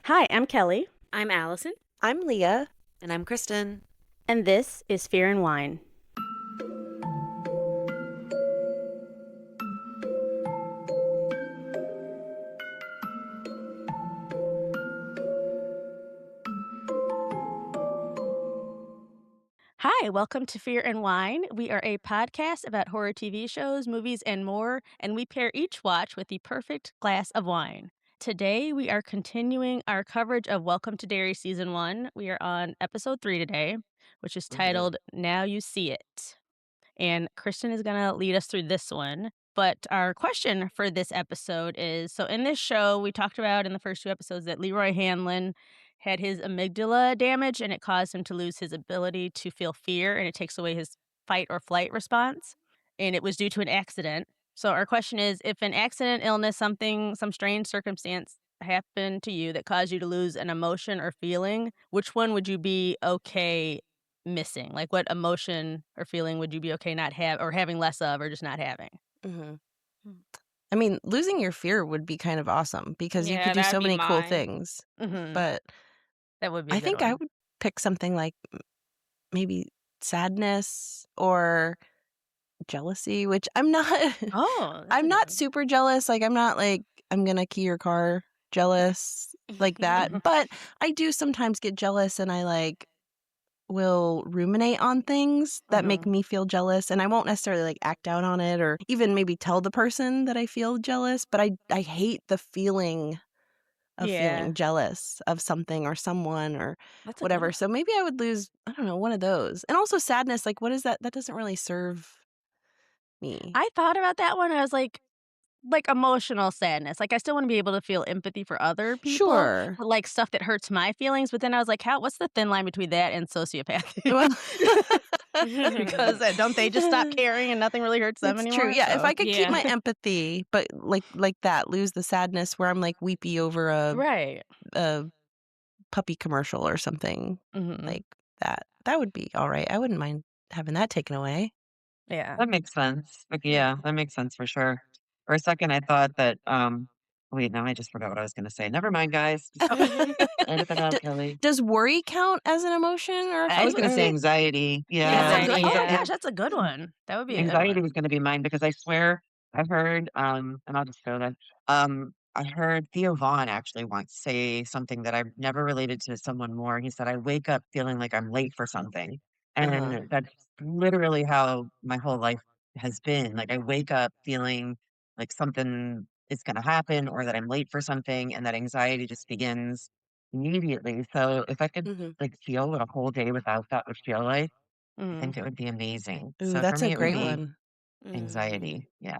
Hi, I'm Kelly, I'm Allison. I'm Leah. And I'm Kristen. and this is Fear and Wine. Hi, welcome to Fear and Wine. We are a podcast about horror TV shows, movies, and more, and we pair each watch with the perfect glass of wine. Today, we are continuing our coverage of Welcome to Derry Season 1. We are on episode 3 today, which is titled Now You See It. And Kristen is going to lead us through this one. But our question for this episode is, so in this show, we talked about in the first two episodes that Leroy Hanlon had his amygdala damage and it caused him to lose his ability to feel fear, and it takes away his fight or flight response. And it was due to an accident. So our question is, if an accident, illness, some strange circumstance happened to you that caused you to lose an emotion or feeling, which one would you be okay missing? Like, what emotion or feeling would you be okay not having less of, or just not having? Mm-hmm. I mean, losing your fear would be kind of awesome because you could do so many cool things. Mm-hmm. But That would be. I think I would pick something like maybe sadness or jealousy, which I'm not. Oh, I'm not super jealous. Like, I'm not like I'm gonna key your car jealous like that. But I do sometimes get jealous, and I will ruminate on things that make me feel jealous, and I won't necessarily act out on it or even maybe tell the person that I feel jealous, but I hate the feeling of feeling jealous of something or someone or whatever. So maybe I would lose, I don't know, one of those. And also sadness, what is that? That doesn't really serve me. I thought about that one. I was like emotional sadness. Like, I still want to be able to feel empathy for other people. Sure. But stuff that hurts my feelings. But then I was like, what's the thin line between that and sociopathy? Because don't they just stop caring and nothing really hurts them anymore? True. Yeah. So. If I could keep my empathy, but like that, lose the sadness where I'm weepy over a puppy commercial or something like that. That would be all right. I wouldn't mind having that taken away. Yeah. That makes sense. Yeah, that makes sense for sure. For a second, I thought that, wait, now I just forgot what I was going to say. Never mind, guys. Edit that out, Kelly. Does worry count as an emotion or? I was going to say anxiety. Yeah. Anxiety, oh my gosh, that's a good one. That would be anxiety was going to be mine because I swear I heard, and I'll just show that. I heard Theo Vaughn actually once say something that I've never related to someone more. He said, I wake up feeling like I'm late for something. And that's literally how my whole life has been. Like, I wake up feeling like something is going to happen or that I'm late for something, and that anxiety just begins immediately. So if I could feel what a whole day without that would feel like, I think it would be amazing. Ooh, So for that's me, a it would great be one. anxiety. Yeah.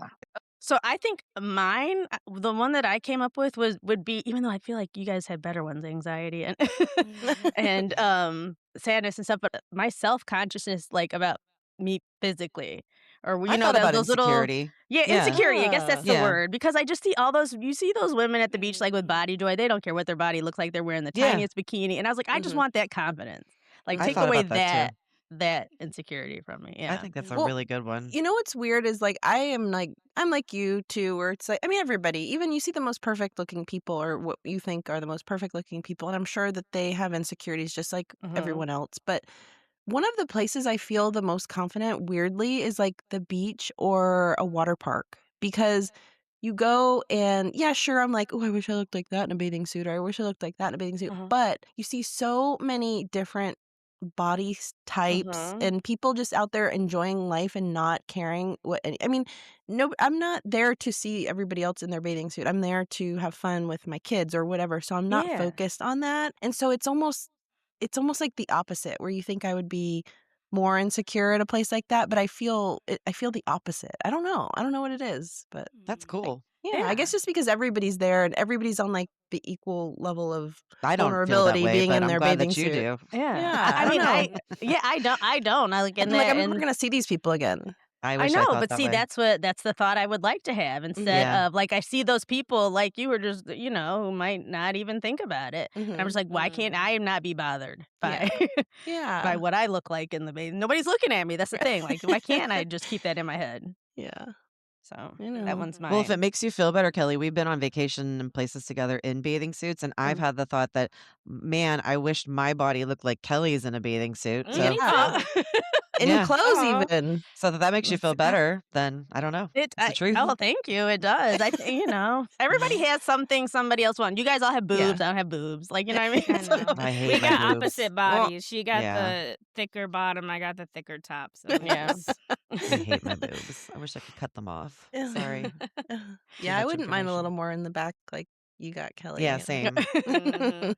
So I think mine, the one that I came up with would be, even though I feel like you guys had better ones, anxiety and and sadness and stuff, but my self-consciousness, about me physically, or I thought about those little insecurity. insecurity. I guess that's the Yeah. word, because I just see you see those women at the beach with body joy. They don't care what their body looks like. They're wearing the tiniest bikini, and I was like, I just want that confidence. I Take thought away about that that insecurity from me. Yeah. I think that's a really good one. You know what's weird is I'm like you too, where it's everybody, even you see the most perfect looking people or what you think are the most perfect looking people, and I'm sure that they have insecurities just like everyone else. But one of the places I feel the most confident, weirdly, is the beach or a water park, because you go and sure, I'm like, oh, I wish I looked like that in a bathing suit, or I wish I looked like that in a bathing suit. But you see so many different body types and people just out there enjoying life and not caring no, I'm not there to see everybody else in their bathing suit. I'm there to have fun with my kids or whatever. So I'm not focused on that. And so it's almost like the opposite, where you think I would be more insecure at a place like that, but I feel the opposite. I don't know what it is, but That's cool. I guess just because everybody's there and everybody's on the equal level of I don't feel that vulnerability way, being but in I'm their glad bathing that you suit. do. Yeah. I mean, I don't. I like, I'm never gonna see these people again. I I wish I know, thought but that see, way. that's the thought I would like to have, instead of I see those people like you were just, who might not even think about it. And I'm just like, why can't I not be bothered by by what I look like in the bathing? Nobody's looking at me. That's the thing. Like, why can't I just keep that in my head? Yeah. So I that know. one's Well, if it mine. makes you feel better, Kelly, we've been on vacation and places together in bathing suits, and I've Mm. had the thought that, man, I wish my body looked like Kelly's in a bathing suit. So, Me Yeah. too. In yeah. clothes Aw. even. So if that makes you feel It's better, then I don't know. It's the truth. Oh, thank you. It does. Everybody has something somebody else wants. You guys all have Yeah. boobs. I don't have boobs. Like, you know what I mean? I know. I hate We my got boobs. opposite Well, bodies. She got Yeah. the thicker bottom, I got the thicker top. So Yeah. I hate my boobs. I wish I could cut them off. Sorry. Too Yeah, I much wouldn't mind a little information. more in the back like you got, Yeah, Kelly. same. Mhm.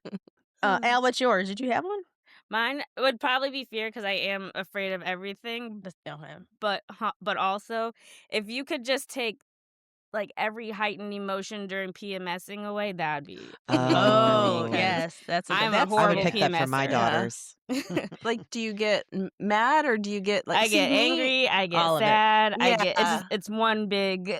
Al, what's yours? Did you have one? Mine would probably be fear because I am afraid of everything. Okay. But also, if you could just take like every heightened emotion during PMSing away, that'd be amazing for me Oh, because Oh. yes. That's a good. I'm a That's I would horrible pick that for my PMSer. Yeah. daughters. Like, do you get mad or do you get like? I See get me. angry, I get All of it. sad, I get Yeah. it's one big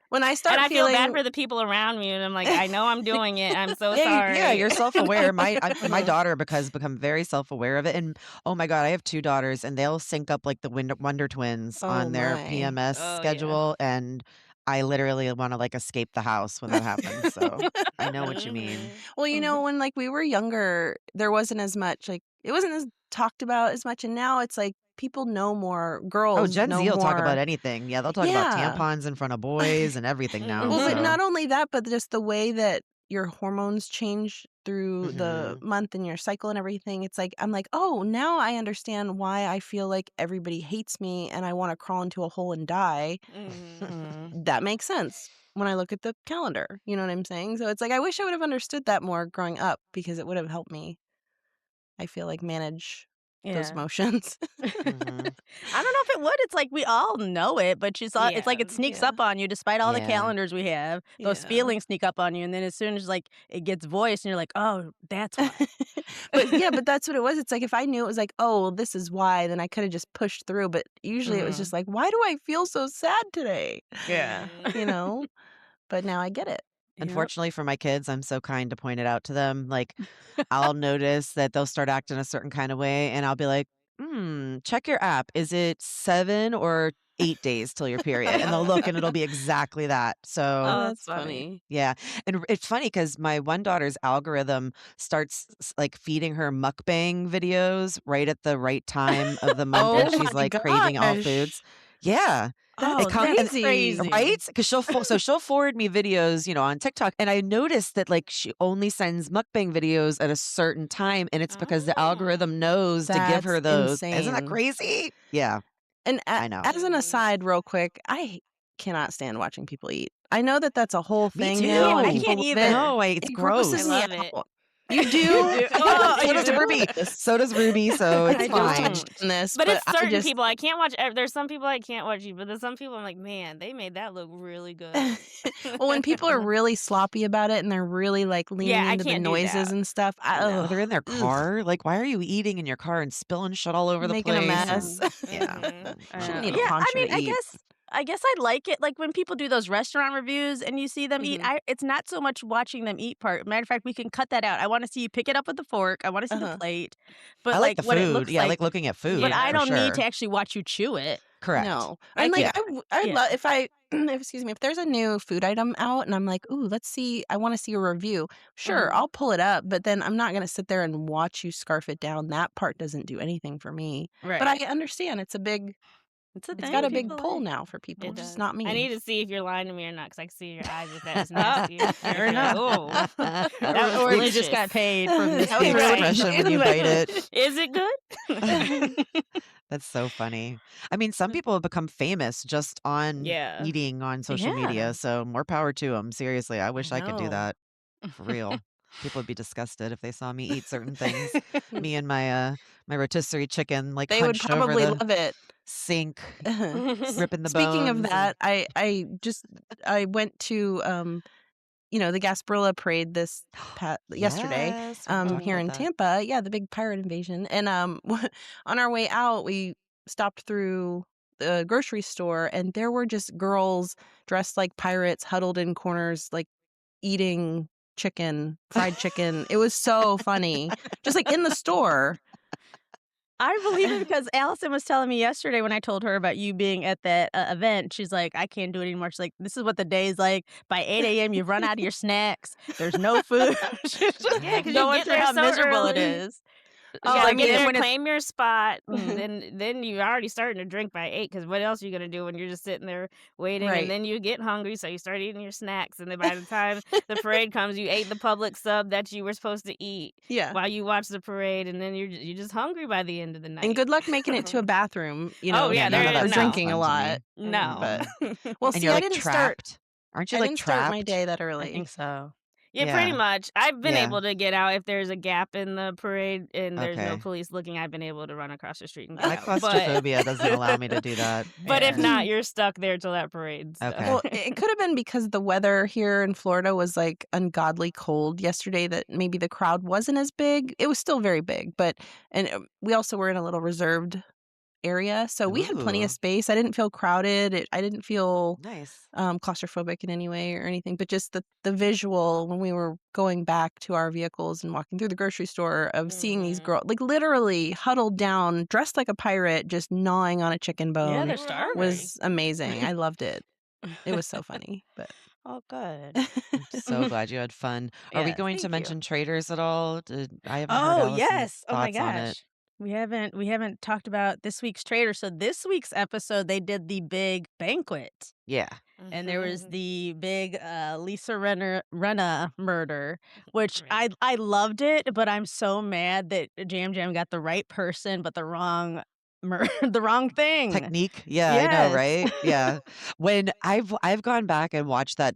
When I and start I feel bad feeling. for the people around me and I'm like, I know I'm doing it. I'm so Yeah, you're sorry. self-aware. My Mhm. daughter has become very self-aware of it, and oh my God, I have two daughters, and they'll sync up like the Wonder Twins Oh on their my. PMS Oh yeah. schedule, and I literally want to like escape the house when that happens. So I know what you mean. Mhm. Well, when like we were younger, there wasn't as much like it wasn't as talked about as much, and now it's like people know more. Oh, Girls Gen know Z will talk about more. anything. Yeah, they'll talk about Yeah. tampons in front of boys and everything now. Well, but Mhm. So, not only that, but just the way that your hormones change through the mhm. month and your cycle and everything. It's like I'm like, oh, now I understand why I feel like everybody hates me and I want to crawl into a hole and die. Mhm. Mm. That makes sense when I look at the calendar. You know what I'm saying? So it's like I wish I would have understood that more growing up because it would have helped me. I feel like manage those Yeah. emotions. Mhm. I don't know if it would. It's like we all know it, but it's like Yeah. it sneaks Yeah. up on you despite all the Yeah. calendars we have. Those Yeah. feelings sneak up on you, and then as soon as like it gets voiced, and you're like, oh, that's why. But that's what it was. It's like if I knew it was like, oh, well, this is why, then I could have just pushed through. But usually it was just like, why do I feel so sad today? Yeah. Mhm. You know? But now I get it. Yep. Unfortunately for my kids, I'm so kind to point it out to them. Like, I'll notice that they'll start acting a certain kind of way, and I'll be like, check your app. Is it 7 or 8 days till your period? And they'll look, and it'll be exactly that. So, Oh, Oh, that's that's funny. funny. yeah. And it's funny because my one daughter's algorithm starts like feeding her mukbang videos right at the right time of the month when Oh she's my like craving all gosh. foods. Yeah. Oh, That's And that's crazy. crazy. right? Because she'll forward me videos, on TikTok, and I noticed that like she only sends mukbang videos at a certain time, and it's because the Oh. algorithm knows to give her That's those. Isn't that insane. crazy? Yeah, And I know. as an Mhm. aside, real quick, I cannot stand watching people eat. I know that that's a whole Me thing now, and I too. people can't love it. either. No, it's It gross. I grosses me love it. out. You You do? do? I Oh, don't So you does do? Ruby. do this. So does Ruby. So I it's don't fine. touch on this, But but it's I certain just people I can't watch. There's some people I can't watch you, but there's some people I'm like, man, they made that look really good. well, when people are really sloppy about it and they're really like leaning Yeah, I into the can't do noises that. and stuff, No. Or they're in their ugh, car. Like, why are you eating in your car and spilling shit all over the making a place? mess. And yeah, Mhm. Shouldn't need a Yeah, no. I poncho mean, to eat. I guess I like it. Like when people do those restaurant reviews and you see them eat, Mhm. it's not so much watching them eat part. Matter of fact, we can cut that out. I want to see you pick it up with the fork. I want to see the Uh-huh. plate, I but like like the what it food. looks Yeah, I like. like looking at food But Yeah. I for don't need sure. to actually watch you chew it. Correct. No. I And like Yeah. I Yeah. love if I excuse me, if there's a new food item out and I'm like, "Ooh, let's see, I want to see a review." Sure, Mhm. I'll pull it up, but then I'm not going to sit there and watch you scarf it down. That part doesn't do anything for me. But I Right. understand It's a it's thing got a big people pull like. now for people, It just does. not I me. need to see if you're lying to me or not, because I can see in your eyes if that is Oh, nasty. Or if sure you're like, enough. oh, that was Or if you delicious. just got paid from this That The was video. really expression when you good. bite it. Is it good? That's so funny. I mean, some people have become famous just on Yeah. eating on social Yeah. media, so more power to them. Seriously, I I wish I could do know. that for real. People would be disgusted if they saw me eat certain things. Mm. Me and my rotisserie chicken, like They would hunched over probably the love it. sink, S- ripping the Speaking of bones, and that, I went to the Gasparilla parade this yesterday yes, we were talking here about in that. Tampa. Yeah, the big pirate invasion. And on our way out, we stopped through the grocery store and there were just girls dressed like pirates huddled in corners like eating chicken, fried chicken. It was so funny. Just like in the store. I believe it because Allison was telling me yesterday when I told her about you being at that event. She's like, I can't do it anymore. She's like, this is what the day's like. By 8 a.m., you've run out of your snacks. There's no food. She's just Yeah, because you going get through there how so miserable it early. is. You She's gotta like, get and then there, when it's claim your spot. Mhm. Then you're already starting to drink by 8. Because what else are you gonna do when you're just sitting there waiting? And Right. then you get hungry, so you start eating your snacks. And then by the time the parade comes, you ate the public sub that you were supposed to eat Yeah. while you watch the parade, and then you're just hungry by the end of the And night. good luck making it to a bathroom, Oh Yeah, yeah, none of there or that is sounds drinking a fun to lot. me. no. But Mm-mm. well, And see, you're I like didn't start. trapped. Aren't you I like didn't start my day trapped? that I think early. so. Yeah, pretty Yeah. much. I've been Yeah. able to get out if there's a gap in the parade and there's no Okay. police looking. I've been able to run across the street and get My out. But claustrophobia doesn't allow me to do that. but if Yeah. not, you're stuck there till that parade. So. Okay. Well, it could have been because the weather here in Florida was like ungodly cold yesterday that maybe the crowd wasn't as big. It was still very big, but we also were in a little reserved area, so we had plenty of Ooh, space. I didn't feel crowded. I didn't feel nice. claustrophobic in any way or anything, but just the visual when we were going back to our vehicles and walking through the grocery store of seeing these girls like literally huddled down, dressed like a pirate, just gnawing on a chicken Yeah, bone they're We were starving. was amazing. I loved it. It was so funny, but Oh, good. I'm so glad you had fun. Are we Yes, going to thank you. mention Traders at all? I haven't heard Oh, Allison's yes. Oh my thoughts on it. gosh. We haven't talked about this week's trailer. So this week's episode, they did the big banquet. Yeah. And there was Mhm. the big Lisa Renna murder, which Right. I loved it, but I'm so mad that Jam Jam got the right person, but the wrong the wrong thing. Technique. Yeah, I know, Yes. right? Yeah. When I've gone back and watched that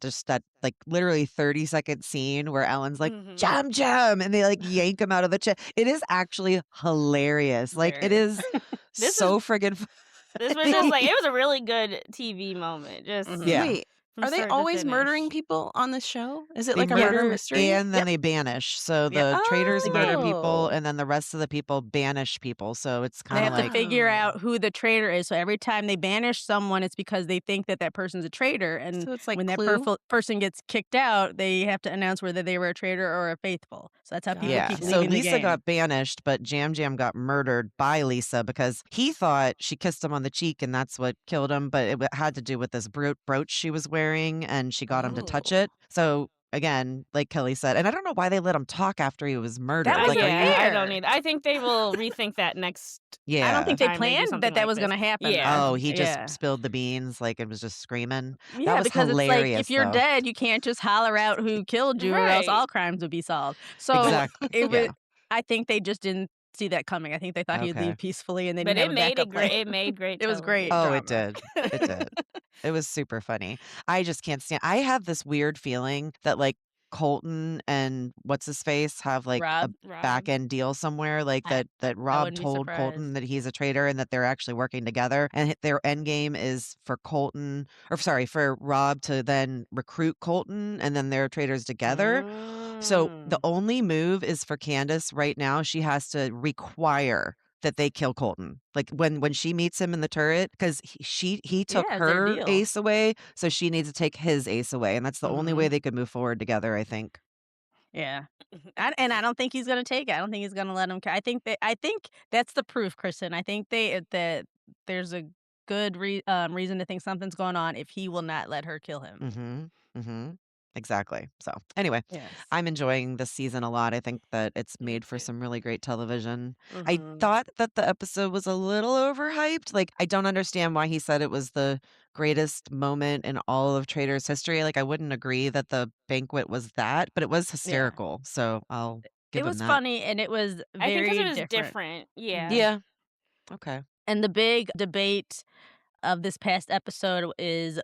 like literally 30-second scene where Ellen's like, Mhm. "Jam Jam," and they like yank him out of the chair. It is actually hilarious. Like it Hilarious. is This so is friggin' this was just like funny. it was a really good TV moment, just Mhm. Yeah. wait, from are they start to always murdering finish. people on this show? Is it They like a Yeah. murder murder mystery? and then Yep. they banish. So Yep. the traders The murder game. people Oh, and then the rest of the people banish people. So it's They kind of have to like, figure wow. out who the traitor is. So every time they banish someone, it's because they think that that person's a traitor. And So it's like when that Clue. person gets kicked out, they have to announce whether they were a traitor or a faithful. So that's how people yeah. keep Gotcha. So leaving the Lisa game. got banished, but Jam Jam got murdered by Lisa because he thought she kissed him on the cheek and that's what killed him. But it had to do with this brooch she was wearing and she got him to touch Oh, it. So again, like Kelly said, and I don't know why they let him talk after he was That murdered. wasn't Like, are you? Yeah, I don't fair. need. I think they will rethink that next I don't Yeah. think they time they do planned something that that like was this. going to happen, Yeah. though. Oh, he just Yeah. spilled the beans, like it was just screaming. That Yeah, was because it's like if hilarious, you're though. dead, you can't just holler out who killed you, or else Right. all crimes would be solved. So Exactly. it was. Yeah. I think they just didn't see that coming. I think they thought he'd Okay. leave peacefully, and they But didn't have it a made backup it plan. great. It made great It was great television. Oh, it drama. did. It did. It was super funny. I just can't stand. I have this weird feeling that like Colton and what's his face have like a Rob, back Rob. end deal somewhere, like I, that I Rob wouldn't be told Colton surprised. that he's a traitor and that they're actually working together, and their end game is for Colton, or sorry, for Rob to then recruit Colton, and then they're traitors together. So the Mm. only move is for Candace right now. She has to require that they kill Colton. Like when she meets him in the turret, because he took Yeah, it's their her deal. ace away, so she needs to take his ace away, and that's the only way Hmm. they could move forward together, I think. Yeah, and I don't think he's gonna take it. I don't think he's gonna let him. I think that's the proof, Kristen. I think that there's a good reason to think something's going on if he will not let her kill him. Mhm. Mhm. Exactly. So, anyway, Yes. I'm enjoying this season a lot. I think that it's Me made for too. some really great television. I Hmm. thought that the episode was a little overhyped. Like, I don't understand why he said it was the greatest moment in all of Trader's history. Like, I wouldn't agree that the banquet was that, but it was Yeah, hysterical. So, I'll it give him was that. funny and it was I think because very it was different. different. Yeah. Mhm. Yeah. Okay. And the big debate of this past episode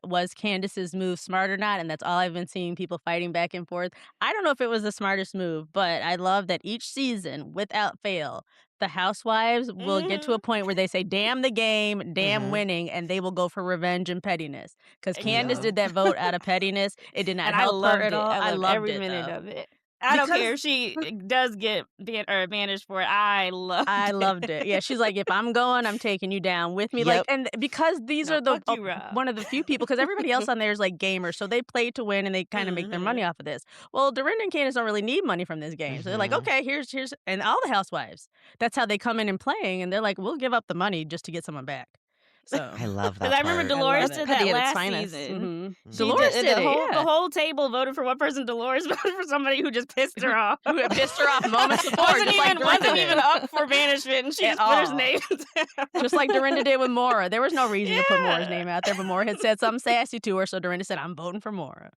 was Candace's move smart or not? And that's all I've been seeing people fighting back and forth. I don't know if it was the smartest move, but I love that each season, without fail, the housewives will get to Hmm. a point where they say, damn the game, damn Mhm. winning, and they will go for revenge and pettiness. Because Candace Yeah. did Exactly. that vote out of pettiness. It did not And I help her loved at it. all. I I loved loved every it, minute though. of it. I don't care because if she does get banished for it. I loved I it. loved it. Yeah, she's like, "If I'm going, I'm taking you down with me." Like, Yep. and because these No, are the fuck you, Rob. one of the few people, because everybody else on there is like gamers, so they play to win and they kind of make their money Mhm. off of this. Well, Dorinda and Candace don't really need money from this game, so they're like, Mhm. "Okay, here's," and all the housewives. That's how they come in and playing, and they're like, "We'll give up the money just to get someone back." So I love Because that I remember part. I love Dolores That's it. did petty that at its last finest. season. She Dolores did did it, the yeah. whole table voted for one person. Dolores voted for somebody who just pissed her off. Who had pissed her off moments before, wasn't just like even Dorinda wasn't even did. up for banishment, and she At just put his all. name down. Just like Dorinda did with Maura. There was no reason to put Maura's Yeah. name out there, but Maura had said something sassy to her, so Dorinda said, "I'm voting for Maura."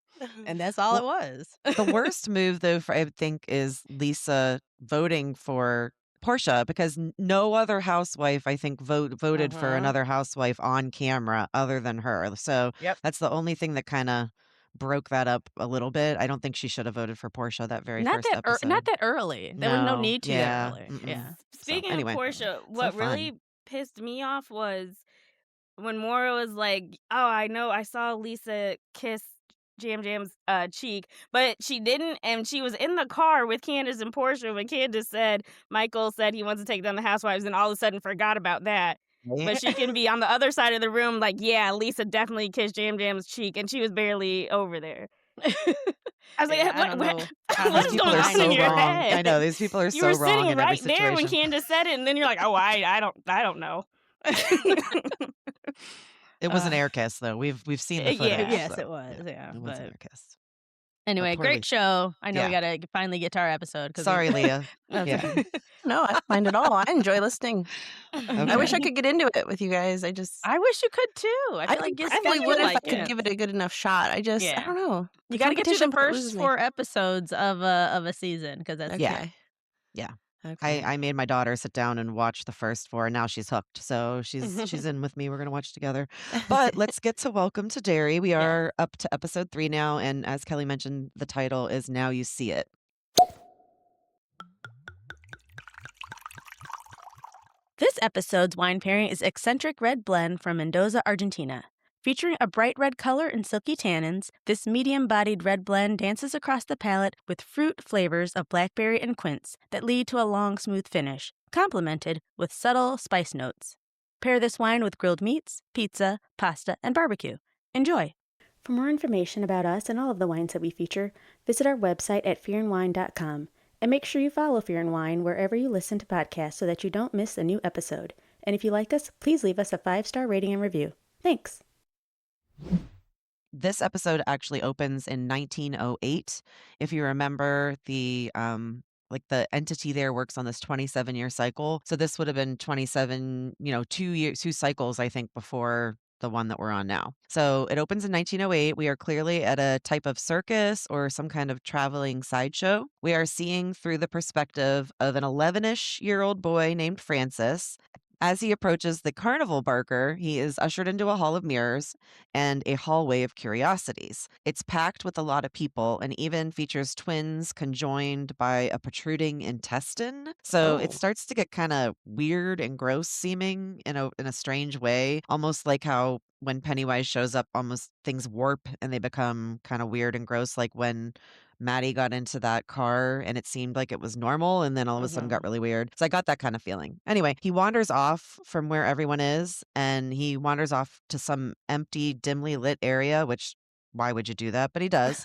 And that's all it Well, was. the worst move, though, for I think, is Lisa voting for Portia because no other housewife, I think, voted for Uh-huh. another housewife on camera other than her. So Yep. that's the only thing that kind of broke that up a little bit. I don't think she should have voted for Portia that very Not first that not episode. that early. There was no No, need to that yeah, early. mm-mm. Yeah. So Speaking of anyway, Portia, so what fun. really pissed me off was when Maura was like, "Oh, I know, I saw Lisa kiss Jam Jam's cheek, but she didn't, and she was in the car with Candace and Portia when Candace said Michael said he wants to take down the housewives, and all of a sudden forgot about that." But Right? she can be on the other side of the room, like, yeah, Lisa definitely kissed Jam Jam's cheek, and she was barely over there. I was Yeah, like, I don't what, know how what These her is people going are on in so mind your works. wrong. I head? know these people are You so were wrong sitting in every right there when situation. Candace said it, and then you're like, oh, I don't know. It was an Uh, air kiss, though. We've seen the footage. Yeah. yes, So, it was. Yeah, it was an but air kiss. But anyway, poor great Lisa. show. I know we Yeah. gotta finally get to our episode because Sorry, Leah. Yeah. Okay. No, I don't mind at all. I enjoy listening. I wish I Okay. could get into it with you guys. I wish you could too. I I feel like you probably you would if I like could it. give it a good enough shot. I Yeah. don't know. You The got to get through the competition first loses me. 4 episodes of a season because that's Yeah. Okay. Yeah. Okay. I made my daughter sit down and watch the first 4, and now she's hooked. So she's in with me. We're gonna watch together. But let's get to Welcome to Derry. We Yeah. are up to episode 3 now, and as Kelly mentioned, the title is Now You See It. This episode's wine pairing is Eccentric Red Blend from Mendoza, Argentina. Featuring a bright red color and silky tannins, this medium-bodied red blend dances across the palate with fruit flavors of blackberry and quince that lead to a long, smooth finish, complemented with subtle spice notes. Pair this wine with grilled meats, pizza, pasta, and barbecue. Enjoy! For more information about us and all of the wines that we feature, visit our website at fearandwine.com. And make sure you follow Fear and Wine wherever you listen to podcasts so that you don't miss a new episode. And if you like us, please leave us a 5-star rating and review. Thanks! This episode actually opens in 1908. If you remember, the entity there works on this 27-year cycle. So this would have been 27, 2 cycles, I think, before the one that we're on now. So it opens in 1908. We are clearly at a type of circus or some kind of traveling sideshow. We are seeing through the perspective of an 11-ish-year-old boy named Francis. As he approaches the carnival barker, he is ushered into a hall of mirrors and a hallway of curiosities. It's packed with a lot of people and even features twins conjoined by a protruding intestine. So it Oh. starts to get kind of weird and gross seeming in a strange way, almost like how when Pennywise shows up, almost things warp and they become kind of weird and gross, like when Maddie got into that car and it seemed like it was normal and then all of a sudden got really weird. So I got that kind of feeling. Anyway, he wanders off from where everyone is and he wanders off to some empty, dimly lit area, which why would you do that? But he does.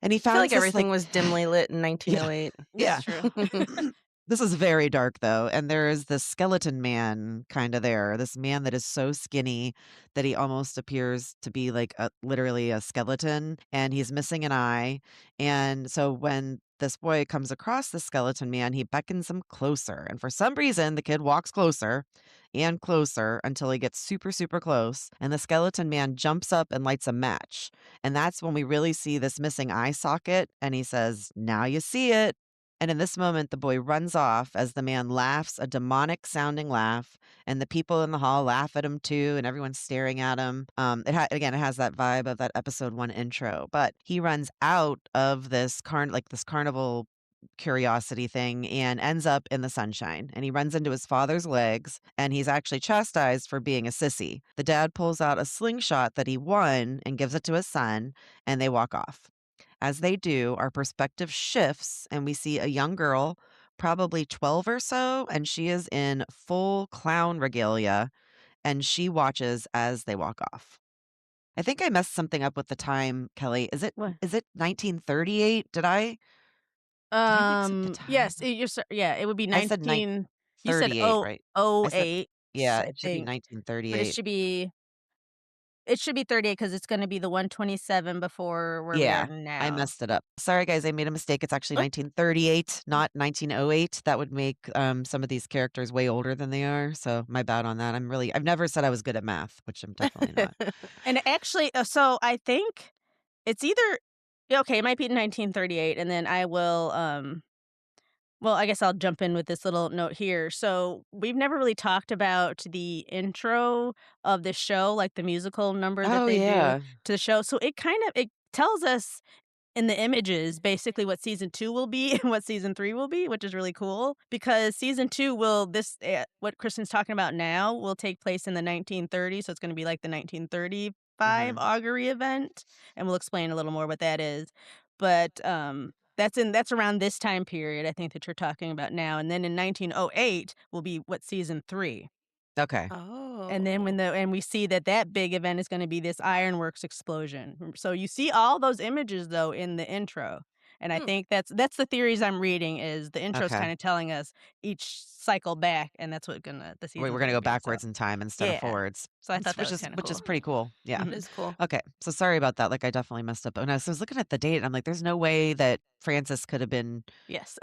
And he I feel found like this everything was dimly lit in 1908. yeah. It's true. This is very dark though, and there is this skeleton man kind of there. This man that is so skinny that he almost appears to be like literally a skeleton, and he's missing an eye. And so when this boy comes across the skeleton man, he beckons him closer. And for some reason, the kid walks closer and closer until he gets super, super close. And the skeleton man jumps up and lights a match. And that's when we really see this missing eye socket. And he says, "Now you see it." And in this moment, the boy runs off as the man laughs a demonic sounding laugh, and the people in the hall laugh at him too, and everyone's staring at him. It has that vibe of that episode 1 intro, but he runs out of this this carnival curiosity thing and ends up in the sunshine, and he runs into his father's legs, and he's actually chastised for being a sissy. The dad pulls out a slingshot that he won and gives it to his son, and they walk off. As they do, our perspective shifts and we see a young girl, probably 12 or so, and she is in full clown regalia and she watches as they walk off. I think I messed something up with the time, Kelly. Is it What? is it 1938? Did I mix up the time? Yes, yeah, it would be I said 19 you said 38, right? I said 08, yeah, I it should be think, but 1938. it should be 38 because it's gonna be the 127 before where we are Yeah, I now. messed it up. Sorry, guys, I made a mistake. It's actually Oh, 1938, not 1908. That would make some of these characters way older than they are. So my bad on that. I've never said I was good at math, which I'm definitely not. And actually, so I think it's either yeah, okay, it might be 1938, and then I will, well, I guess I'll jump in with this little note here. So we've never really talked about the intro of the show, like the musical number that Oh they do yeah. to the show. So it tells us in the images basically what season 2 will be and what season 3 will be, which is really cool because season 2 what Kristen's talking about now will take place in the 1930s, so it's gonna be like the 1935 Hmm. augury event, and we'll explain a little more what that is. But, that's around this time period, I think, that you're talking about now, and then in 1908 will be what season 3. Okay. And then oh. and we see that big event is gonna be this ironworks explosion. So you see all those images, though, in the intro, and I Hmm. think that's the theories I'm reading is the intro's Okay. kinda telling us each cycle back, and that's what the We're season's gonna gonna go be, so bawhich in time instead of yeah. forwards. So I thought that was kinda Which is cool. pretty cool. Yeah. That Mhm. is cool. Okay. So sorry about that. Like I definitely messed up. And I was looking at the date and I'm like, there's no way that Francis could have been Yes.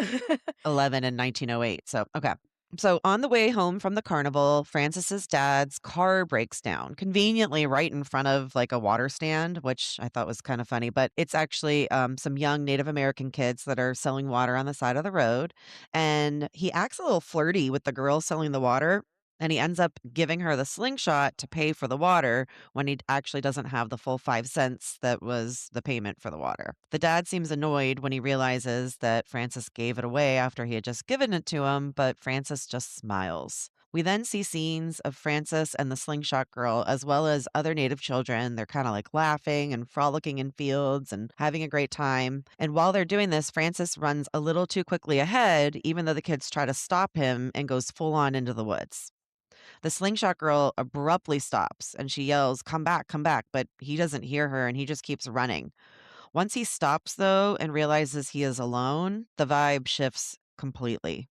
11 in 1908. So, okay. So, on the way home from the carnival, Francis's dad's car breaks down conveniently right in front of like a water stand, which I thought was kind of funny. But it's actually some young Native American kids that are selling water on the side of the road. And he acts a little flirty with the girl selling the water. And he ends up giving her the slingshot to pay for the water when he actually doesn't have the full 5 cents that was the payment for the water. The dad seems annoyed when he realizes that Francis gave it away after he had just given it to him, but Francis just smiles. We then see scenes of Francis and the slingshot girl, as well as other native children. They're kind of like laughing and frolicking in fields and having a great time. And while they're doing this, Francis runs a little too quickly ahead, even though the kids try to stop him and goes full on into the woods. The slingshot girl abruptly stops and she yells, come back, but he doesn't hear her and he just keeps running. Once he stops, though, and realizes he is alone, the vibe shifts completely.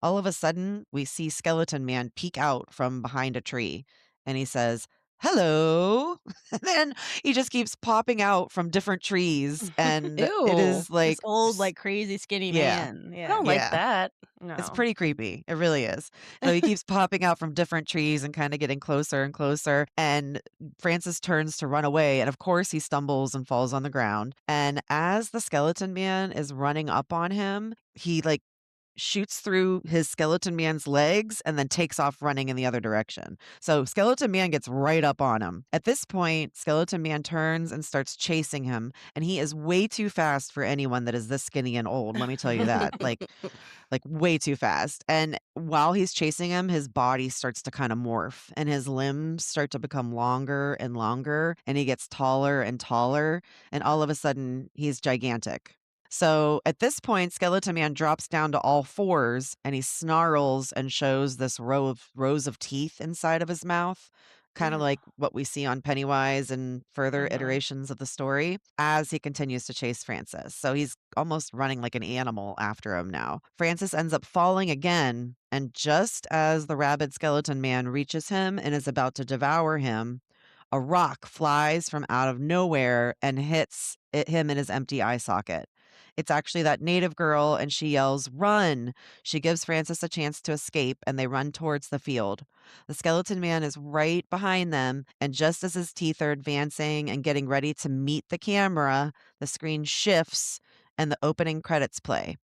All of a sudden, we see Skeleton Man peek out from behind a tree and he says, Hello. And then he just keeps popping out from different trees. And it Ew. is This like, old, like, crazy skinny yeah, man, I yeah. don't like yeah. that. It's No. pretty creepy. It really is. So he keeps popping out from different trees and kind of getting closer and closer. And Francis turns to run away. And of course, he stumbles and falls on the ground. And as the skeleton man is running up on him, he like shoots through his skeleton man's legs and then takes off running in the other direction. So skeleton man gets right up on him. At this point, skeleton man turns and starts chasing him, and he is way too fast for anyone that is this skinny and old, let me tell you that. Like way too fast. And while he's chasing him, his body starts to kind of morph and his limbs start to become longer and longer and he gets taller and taller and all of a sudden he's gigantic. So at this point, Skeleton Man drops down to all fours and he snarls and shows this rows of teeth inside of his mouth, kind of like what we see on Pennywise and further Uh-huh. iterations of the story as he continues to chase Francis. So he's almost running like an animal after him now. Francis ends up falling again, and just as the rabid skeleton man reaches him and is about to devour him, a rock flies from out of nowhere and him in his empty eye socket. It's actually that native girl, and she yells, Run! She gives Francis a chance to escape, and they run towards the field. The skeleton man is right behind them, and just as his teeth are advancing and getting ready to meet the camera, the screen shifts and the opening credits play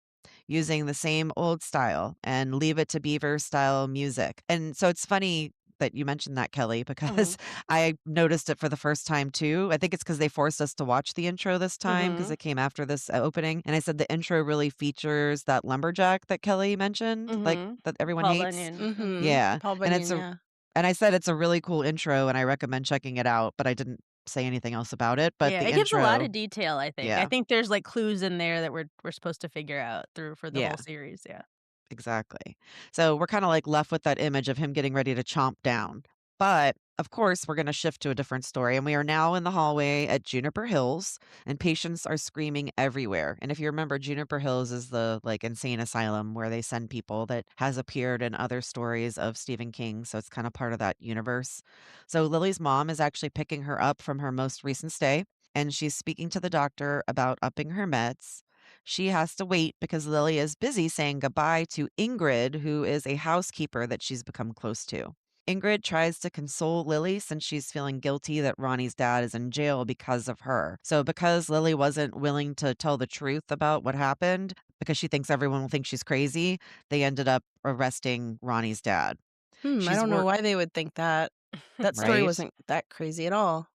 using the same old style and Leave It to Beaver style music. And so it's funny that you mentioned that, Kelly, because Mhm. I noticed it for the first time too. I think it's because they forced us to watch the intro this time because Mhm. it came after this opening. And I said the intro really features that lumberjack that Kelly mentioned, like Mhm. that everyone Paul hates. Bunyan. Mhm. Mm-hmm. Yeah. Paul And it's Bunyan, a yeah. and I said it's a really cool intro and I recommend checking it out, but I didn't say anything else about it, but Yeah, the it gives a lot intro of detail, I think. I yeah, think there's, like, clues in there that we're supposed to figure out through for the yeah. whole series, yeah. Exactly. So we're kind of like left with that image of him getting ready to chomp down. But of course, we're going to shift to a different story. And we are now in the hallway at Juniper Hills, and patients are screaming everywhere. And if you remember, Juniper Hills is the like insane asylum where they send people that has appeared in other stories of Stephen King. So it's kind of part of that universe. So Lily's mom is actually picking her up from her most recent stay, and she's speaking to the doctor about upping her meds. She has to wait because Lily is busy saying goodbye to Ingrid, who is a housekeeper that she's become close to. Ingrid tries to console Lily since she's feeling guilty that Ronnie's dad is in jail because of her. So, because Lily wasn't willing to tell the truth about what happened, because she thinks everyone will think she's crazy, they ended up arresting Ronnie's dad. I She's don't know worked, why they would think that. That story right? wasn't that crazy at all.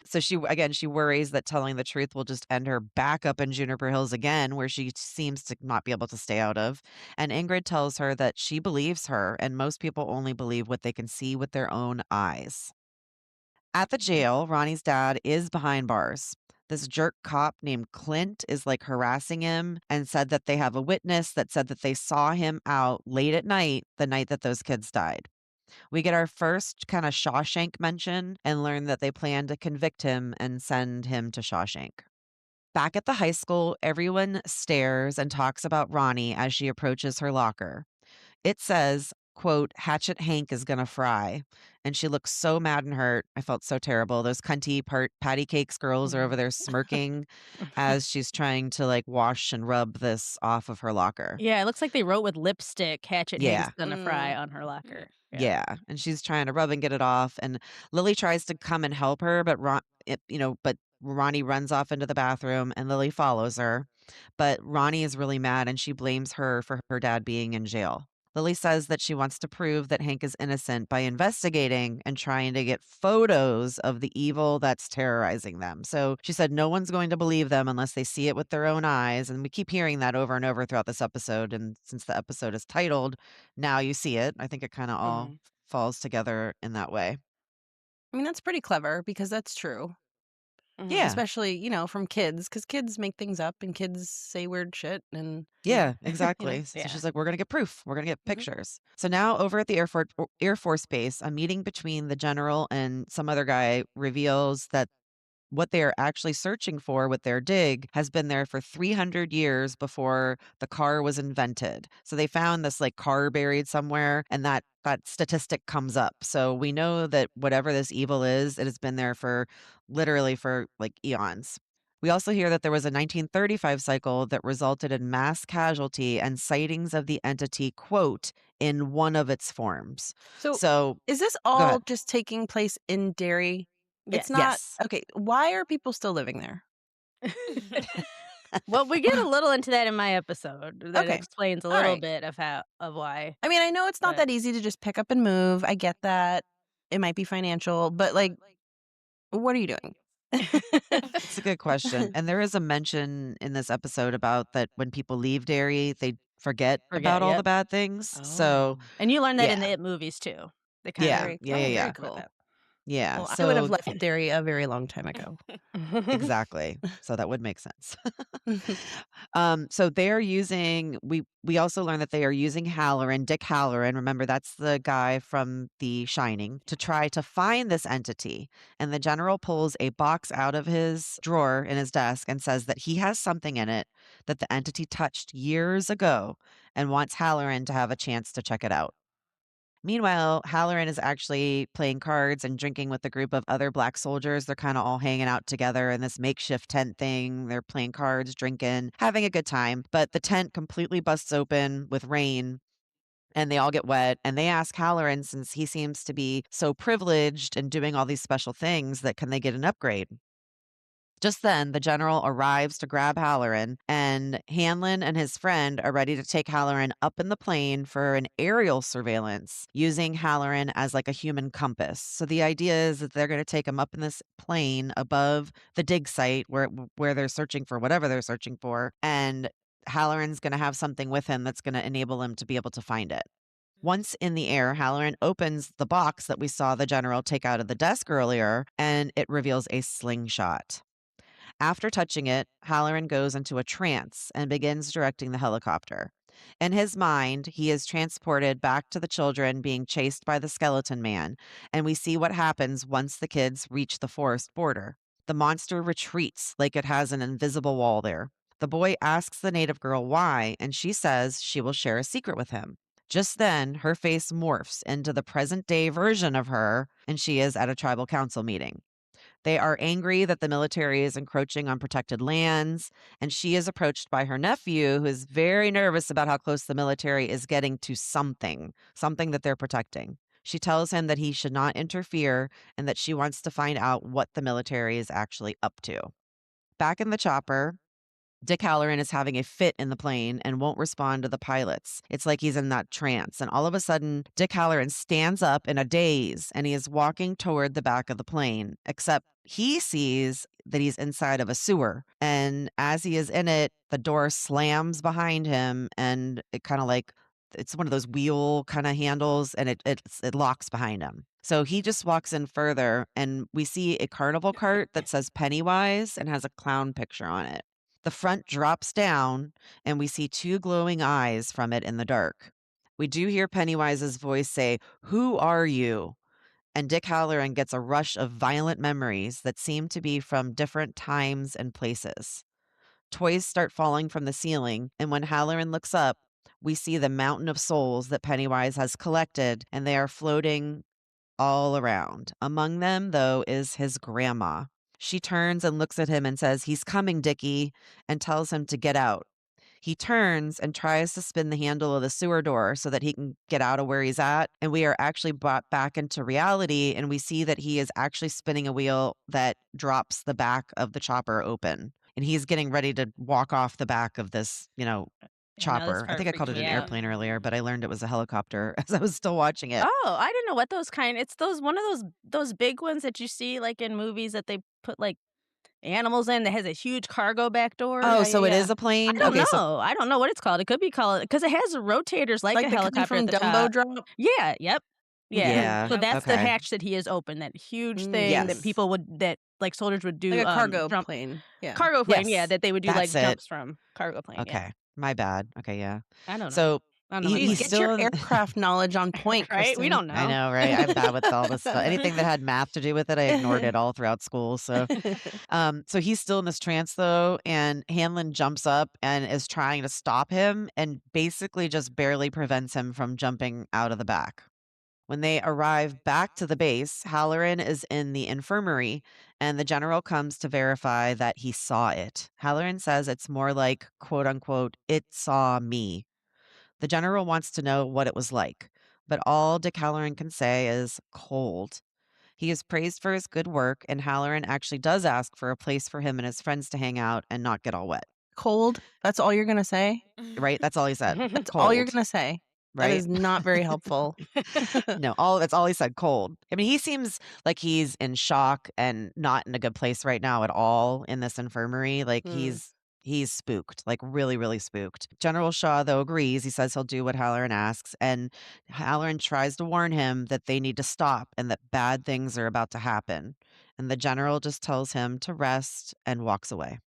So she worries that telling the truth will just end her back up in Juniper Hills again, where she seems to not be able to stay out of. And Ingrid tells her that she believes her, and most people only believe what they can see with their own eyes. At the jail, Ronnie's dad is behind bars. This jerk cop named Clint is like harassing him and said that they have a witness that said that they saw him out late at night the night that those kids died. We get our first kind of Shawshank mention and learn that they plan to convict him and send him to Shawshank. Back at the high school, everyone stares and talks about Ronnie as she approaches her locker. It says, quote, Hatchet Hank is gonna fry. And she looks so mad and hurt. I felt so terrible. Those cunty patty cakes girls are over there smirking as she's trying to like wash and rub this off of her locker. Yeah, it looks like they wrote with lipstick, "Hatchet Hank's Yeah. gonna fry" Mm. on her locker. Yeah. Yeah, and she's trying to rub and get it off, and Lily tries to come and help her, but but Ronnie runs off into the bathroom, and Lily follows her. But Ronnie is really mad, and she blames her for her dad being in jail. Lily says that she wants to prove that Hank is innocent by investigating and trying to get photos of the evil that's terrorizing them. So she said no one's going to believe them unless they see it with their own eyes. And we keep hearing that over and over throughout this episode. And since the episode is titled Now You See It, I think it kind of all Mhm. falls together in that way. I mean, that's pretty clever because that's true. Mhm. Yeah. Especially, from kids, because kids make things up and kids say weird shit and, Yeah, you know. exactly. So Yeah. she's like, we're going to get proof. We're going to get Mhm. pictures. So now over at the Air Force Base, a meeting between the general and some other guy reveals that what they are actually searching for with their dig has been there for 300 years before the car was invented. So they found this like car buried somewhere, and that statistic comes up. So we know that whatever this evil is, it has been there for literally for like eons. We also hear that there was a 1935 cycle that resulted in mass casualty and sightings of the entity, quote, in one of its forms. So, So is this go all ahead. just taking place in Derry? It's Yes. not Yes. okay, why are people still living there? Well, we get a little into that in my episode that Okay. explains a little Alright. bit of why, I mean, I know it's not but that easy to just pick up and move, I get that. It might be financial, but, what are you doing? It's a good question. And there is a mention in this episode about that when people leave dairy, they forget about forget, all the yep. bad things. So, Oh, And you learn that in the yeah. It movies too. They Yeah. kinda very Yeah. Yeah. oh, very Yeah. talk about cool. that. Yeah. Well, I would have So, left Derry a very long time ago. exactly. So that would make sense. So they're using we also learned that they are using Halloran, Dick Halloran, remember that's the guy from The Shining, to try to find this entity. And the general pulls a box out of his drawer in his desk and says that he has something in it that the entity touched years ago and wants Halloran to have a chance to check it out. Meanwhile, Halloran is actually playing cards and drinking with a group of other black soldiers. They're kind of all hanging out together in this makeshift tent thing. They're playing cards, drinking, having a good time. But the tent completely busts open with rain and they all get wet. And they ask Halloran, since he seems to be so privileged and doing all these special things, that can they get an upgrade? Just then, the general arrives to grab Halloran, and Hanlon and his friend are ready to take Halloran up in the plane for an aerial surveillance using Halloran as like a human compass. So the idea is that they're going to take him up in this plane above the dig site where they're searching for whatever they're searching for, and Halloran's going to have something with him that's going to enable him to be able to find it. Once in the air, Halloran opens the box that we saw the general take out of the desk earlier, and it reveals a slingshot. After touching it, Halloran goes into a trance and begins directing the helicopter. In his mind, he is transported back to the children being chased by the skeleton man, and we see what happens once the kids reach the forest border. The monster retreats like it has an invisible wall there. The boy asks the native girl why, and she says she will share a secret with him. Just then, her face morphs into the present day version of her, and she is at a tribal council meeting. They are angry that the military is encroaching on protected lands, and she is approached by her nephew, who is very nervous about how close the military is getting to something that they're protecting. She tells him that he should not interfere and that she wants to find out what the military is actually up to. Back in the chopper, Dick Halloran is having a fit in the plane and won't respond to the pilots. It's like he's in that trance. And all of a sudden, Dick Halloran stands up in a daze and he is walking toward the back of the plane, except he sees that he's inside of a sewer. And as he is in it, the door slams behind him and it kind of like it's one of those wheel kind of handles and it locks behind him. So he just walks in further and we see a carnival cart that says Pennywise and has a clown picture on it. The front drops down, and we see two glowing eyes from it in the dark. We do hear Pennywise's voice say, "Who are you?" And Dick Halloran gets a rush of violent memories that seem to be from different times and places. Toys start falling from the ceiling, and when Halloran looks up, we see the mountain of souls that Pennywise has collected, and they are floating all around. Among them, though, is his grandma. She turns and looks at him and says, "He's coming, Dickie," and tells him to get out. He turns and tries to spin the handle of the sewer door so that he can get out of where he's at. And we are actually brought back into reality. And we see that he is actually spinning a wheel that drops the back of the chopper open. And he's getting ready to walk off the back of this, I know this chopper. I part think I freaked called it me an out. airplane earlier, but I learned it was a helicopter as I was still watching it. Oh, I didn't know what those kind it's those one of those big ones that you see, like, in movies that they put, like, animals in that has a huge cargo back door. Oh, Yeah, yeah, so it yeah. is a plane? I don't Okay, so know. I don't know what it's called. It could be called because it has rotators like Like a the guy helicopter at from the Dumbo top. Drop? Yeah, yep. Yeah. yeah, So that's the okay. hatch that he has open, that huge thing that Mm. Yes. people would that, like, soldiers would Like do, a cargo jump plane. Yeah. cargo plane, yeah, Yes. that they would do, like, That's it. jumps from. Cargo plane, yeah. Okay. My bad. Okay, yeah. I don't know. So I don't know much Jeez, he's get movies. your still in aircraft knowledge on point, Right? We Kristen. don't I know. know, right? I'm bad with all this stuff. Anything that had math to do with it, I ignored it all throughout school. So he's still in this trance though, and Hanlon jumps up and is trying to stop him and basically just barely prevents him from jumping out of the back. When they arrive back to the base, Halloran is in the infirmary, and the general comes to verify that he saw it. Halloran says it's more like, quote unquote, "it saw me." The general wants to know what it was like, but all Dick Halloran can say is cold. He is praised for his good work, and Halloran actually does ask for a place for him and his friends to hang out and not get all wet. Cold? That's all you're going to say? Right? That's all he said. That's all you're Cold. going to say. That Right? is not very helpful. No, that's all he said, cold. I mean, he seems like he's in shock and not in a good place right now at all in this infirmary. Like Hmm. he's spooked, like really, really spooked. General Shaw, though, agrees. He says he'll do what Halloran asks, and Halloran tries to warn him that they need to stop and that bad things are about to happen. And the general just tells him to rest and walks away.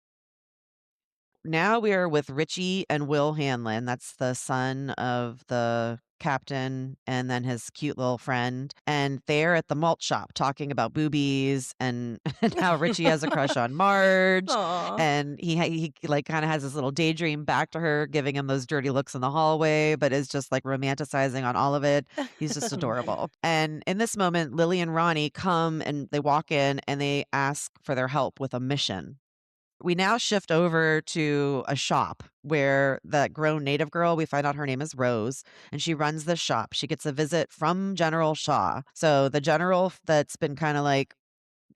Now we are with Richie and Will Hanlon. That's the son of the captain and then his cute little friend. And they're at the malt shop talking about boobies and, and how Richie has a crush on Marge. Aw. And he like kind of has this little daydream back to her, giving him those dirty looks in the hallway, but is just like romanticizing on all of it. He's just adorable. And in this moment, Lily and Ronnie come and they walk in and they ask for their help with a mission. We now shift over to a shop where that grown native girl, we find out her name is Rose, and she runs the shop. She gets a visit from General Shaw. So the general that's been kind of like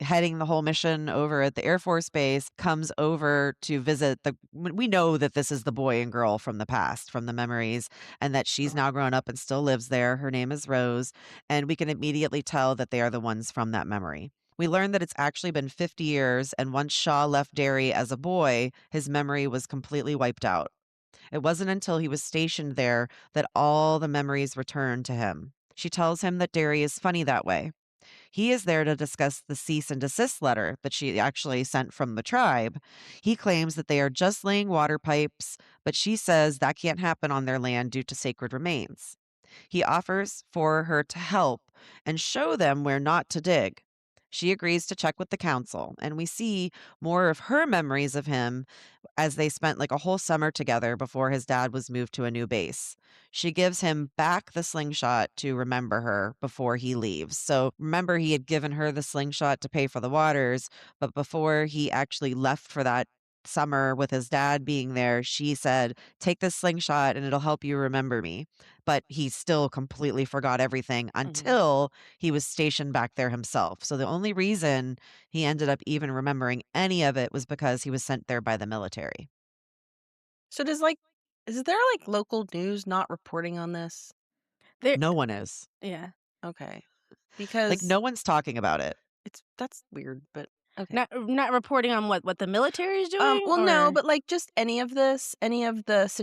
heading the whole mission over at the Air Force Base comes over to visit we know that this is the boy and girl from the past, from the memories, and that she's now grown up and still lives there. Her name is Rose, and we can immediately tell that they are the ones from that memory. We learn that it's actually been 50 years, and once Shaw left Derry as a boy, his memory was completely wiped out. It wasn't until he was stationed there that all the memories returned to him. She tells him that Derry is funny that way. He is there to discuss the cease and desist letter that she actually sent from the tribe. He claims that they are just laying water pipes, but she says that can't happen on their land due to sacred remains. He offers for her to help and show them where not to dig. She agrees to check with the council, and we see more of her memories of him as they spent like a whole summer together before his dad was moved to a new base. She gives him back the slingshot to remember her before he leaves. So remember, he had given her the slingshot to pay for the waters, but before he actually left for that summer with his dad being there, she said, "Take this slingshot and it'll help you remember me." But he still completely forgot everything Mhm. until he was stationed back there himself. So the only reason he ended up even remembering any of it was because he was sent there by the military. So is there like local news not reporting on this? There No one is. yeah. Okay. Like, Because no one's talking about it. that's weird, but okay. Not reporting on what the military is doing, Well, no, or but like just any of the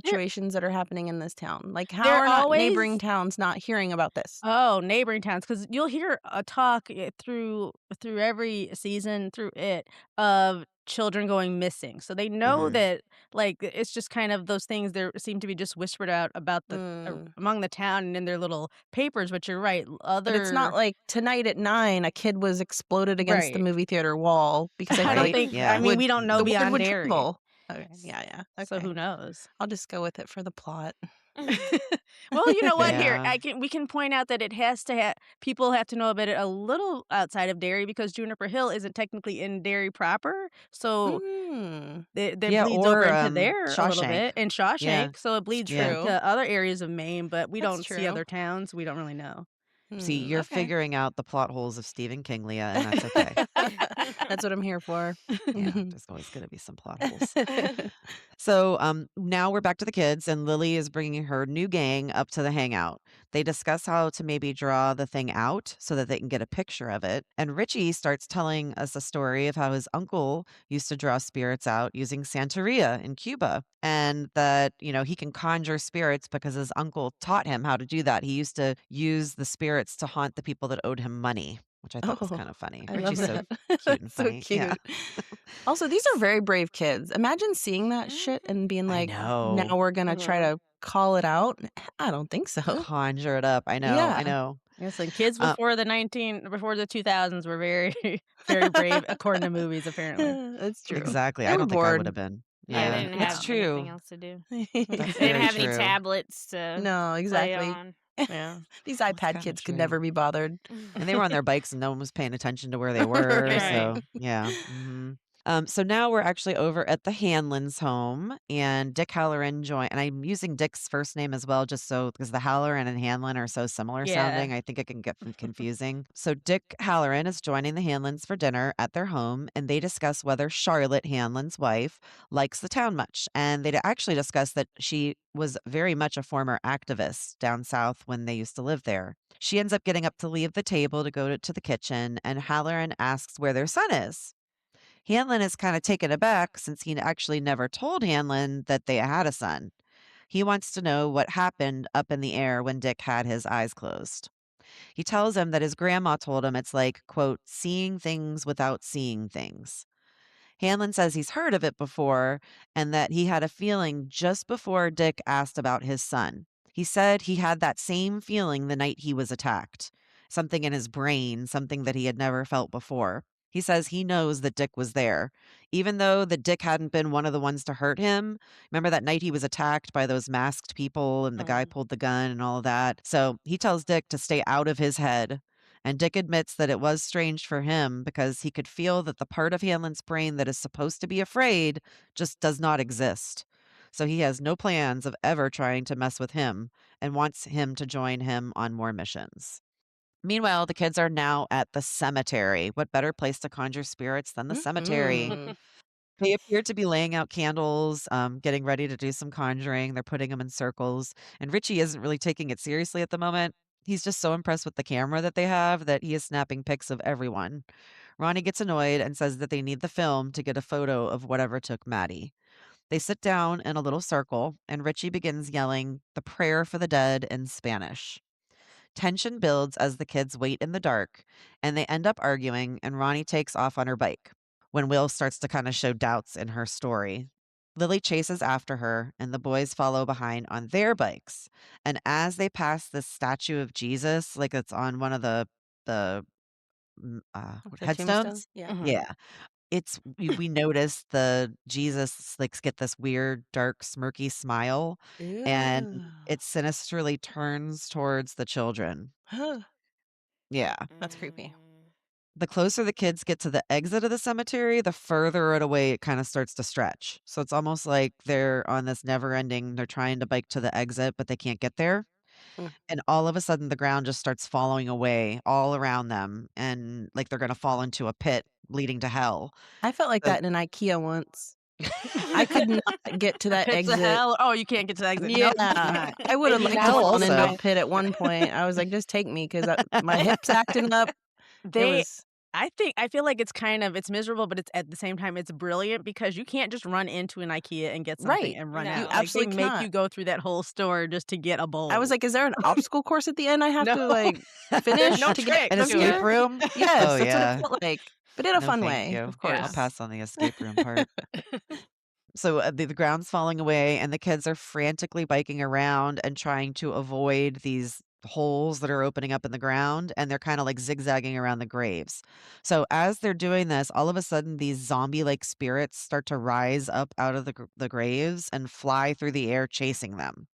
there situations that are happening in this town. Like, how there are not neighboring always towns not hearing about this? oh, neighboring towns, because 'cause you'll hear a talk, through every season, through it, of children going missing, so they know Mhm. that, like, it's just kind of those things there seem to be just whispered out about Mm. among the town and in their little papers, but you're right, But it's not other like tonight at 9 a kid was exploded against the right. movie theater wall because I I feel don't Right? like think I Yeah. mean, would we don't know the word beyond would dairy, travel. Okay, s yeah, so okay. who knows? I'll just go with it for the plot. Well, you know what? Here, Yeah. I can we can point out that it has to people have to know about it a little outside of Derry because Juniper Hill isn't technically in Derry proper, so Mm, that Yeah, bleeds over or, into there a little Shawshank. bit, and Yeah. Shawshank, so it it's bleeds Yeah. true. into other areas of Maine, but we That's don't see true. other towns, we don't really know. See, you're Okay. figuring out the plot holes of Stephen King, Leah, and that's okay. That's what I'm here for. Yeah, there's always gonna be some plot holes. So now we're back to the kids, and Lily is bringing her new gang up to the hangout. They discuss how to maybe draw the thing out so that they can get a picture of it. And Richie starts telling us a story of how his uncle used to draw spirits out using Santeria in Cuba. And that, he can conjure spirits because his uncle taught him how to do that. He used to use the spirits to haunt the people that owed him money, which I thought was Oh, kind of funny. I love Richie's so that. cute and So funny. Yeah. cute. Also, these are very brave kids. Imagine seeing that shit and being I like, know. now we're gonna try Mhm. to call it out. I don't think so. Conjure it up. I know. I Yeah. know. Yes, and kids Uh, before the 2000s were very very brave according to movies, apparently. That's true. exactly. They I were don't think I would bored. have been. Yeah, they Yeah, didn't it's have anything true. else to do. That's They didn't very have any true. tablets to No, play exactly. on. Yeah. These That's iPad kind of kids could true. never be bothered. And they were on their bikes and no one was paying attention to where they were. Right. Right. So, yeah. So now we're actually over at the Hanlon's home, and Dick Halloran joined. And I'm using Dick's first name as well, just so because the Halloran and Hanlon are so similar Yeah. sounding. I think it can get confusing. So Dick Halloran is joining the Hanlons for dinner at their home, and they discuss whether Charlotte, Hanlon's wife, likes the town much. And they actually discuss that she was very much a former activist down south when they used to live there. She ends up getting up to leave the table to go to the kitchen, and Halloran asks where their son is. Hanlon is kind of taken aback since he actually never told Hanlon that they had a son. He wants to know what happened up in the air when Dick had his eyes closed. He tells him that his grandma told him it's like, quote, seeing things without seeing things. Hanlon says he's heard of it before and that he had a feeling just before Dick asked about his son. He said he had that same feeling the night he was attacked. Something in his brain, something that he had never felt before. He says he knows that Dick was there. Even though that Dick hadn't been one of the ones to hurt him. Remember that night he was attacked by those masked people and the guy Mhm. pulled the gun and all of that? So he tells Dick to stay out of his head, and Dick admits that it was strange for him because he could feel that the part of Hanlon's brain that is supposed to be afraid just does not exist. So he has no plans of ever trying to mess with him and wants him to join him on more missions. Meanwhile, the kids are now at the cemetery. What better place to conjure spirits than the cemetery? Mhm. They appear to be laying out candles, getting ready to do some conjuring. They're putting them in circles. And Richie isn't really taking it seriously at the moment. He's just so impressed with the camera that they have that he is snapping pics of everyone. Ronnie gets annoyed and says that they need the film to get a photo of whatever took Maddie. They sit down in a little circle, and Richie begins yelling the prayer for the dead in Spanish. Tension builds as the kids wait in the dark, and they end up arguing, and Ronnie takes off on her bike when Will starts to kind of show doubts in her story. Lily chases after her, and the boys follow behind on their bikes. And as they pass this statue of Jesus, like it's on one of the The tombstone? headstones, Yeah. Mhm. yeah, we notice the Jesus like get this weird, dark, smirky smile, and Ew. it sinisterly turns towards the children. Yeah. That's creepy. The closer the kids get to the exit of the cemetery, the further it away it kind of starts to stretch. So it's almost like they're on this never ending, they're trying to bike to the exit, but they can't get there. Mm. And all of a sudden, the ground just starts falling away all around them. And like they're going to fall into a pit leading to hell. I felt like So- that in an IKEA once. I could not get to that Pits of exit. hell. Oh, you can't get to the exit. Yeah, Nope, you cannot. I would have They do liked to not fall want you into also. a pit at one point. I was like, just take me because my hips acting up. It They was I feel like it's miserable, but it's at the same time it's brilliant because you can't just run into an IKEA and get something right. and run No. You out. Like they absolutely make cannot. you go through that whole store just to get a bowl. I was like, is there an obstacle course at the end I have No. to like finish No to get trick. An out of escape here? room? Yes, Oh, that's yeah. what it felt like, but in a No, fun thank way, you. of Yeah. I'll course. pass on the escape room part. So the ground's falling away, and the kids are frantically biking around and trying to avoid these holes that are opening up in the ground, and they're kind of like zigzagging around the graves. So as they're doing this, all of a sudden these zombie-like spirits start to rise up out of the graves and fly through the air chasing them.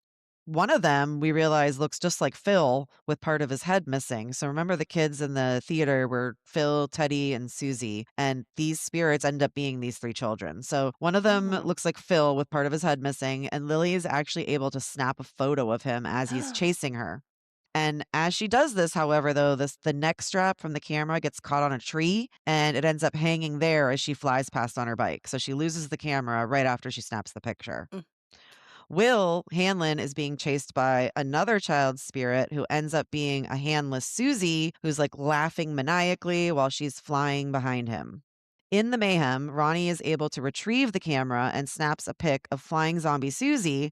One of them, we realize, looks just like Phil with part of his head missing. So remember the kids in the theater were Phil, Teddy, and Susie, and these spirits end up being these three children. So one of them Oh. looks like Phil with part of his head missing, and Lily is actually able to snap a photo of him as he's chasing her. And as she does this, however, though, the neck strap from the camera gets caught on a tree and it ends up hanging there as she flies past on her bike. So she loses the camera right after she snaps the picture. Mm. Will Hanlon is being chased by another child's spirit who ends up being a handless Susie who's like laughing maniacally while she's flying behind him. In the mayhem, Ronnie is able to retrieve the camera and snaps a pic of flying zombie Susie.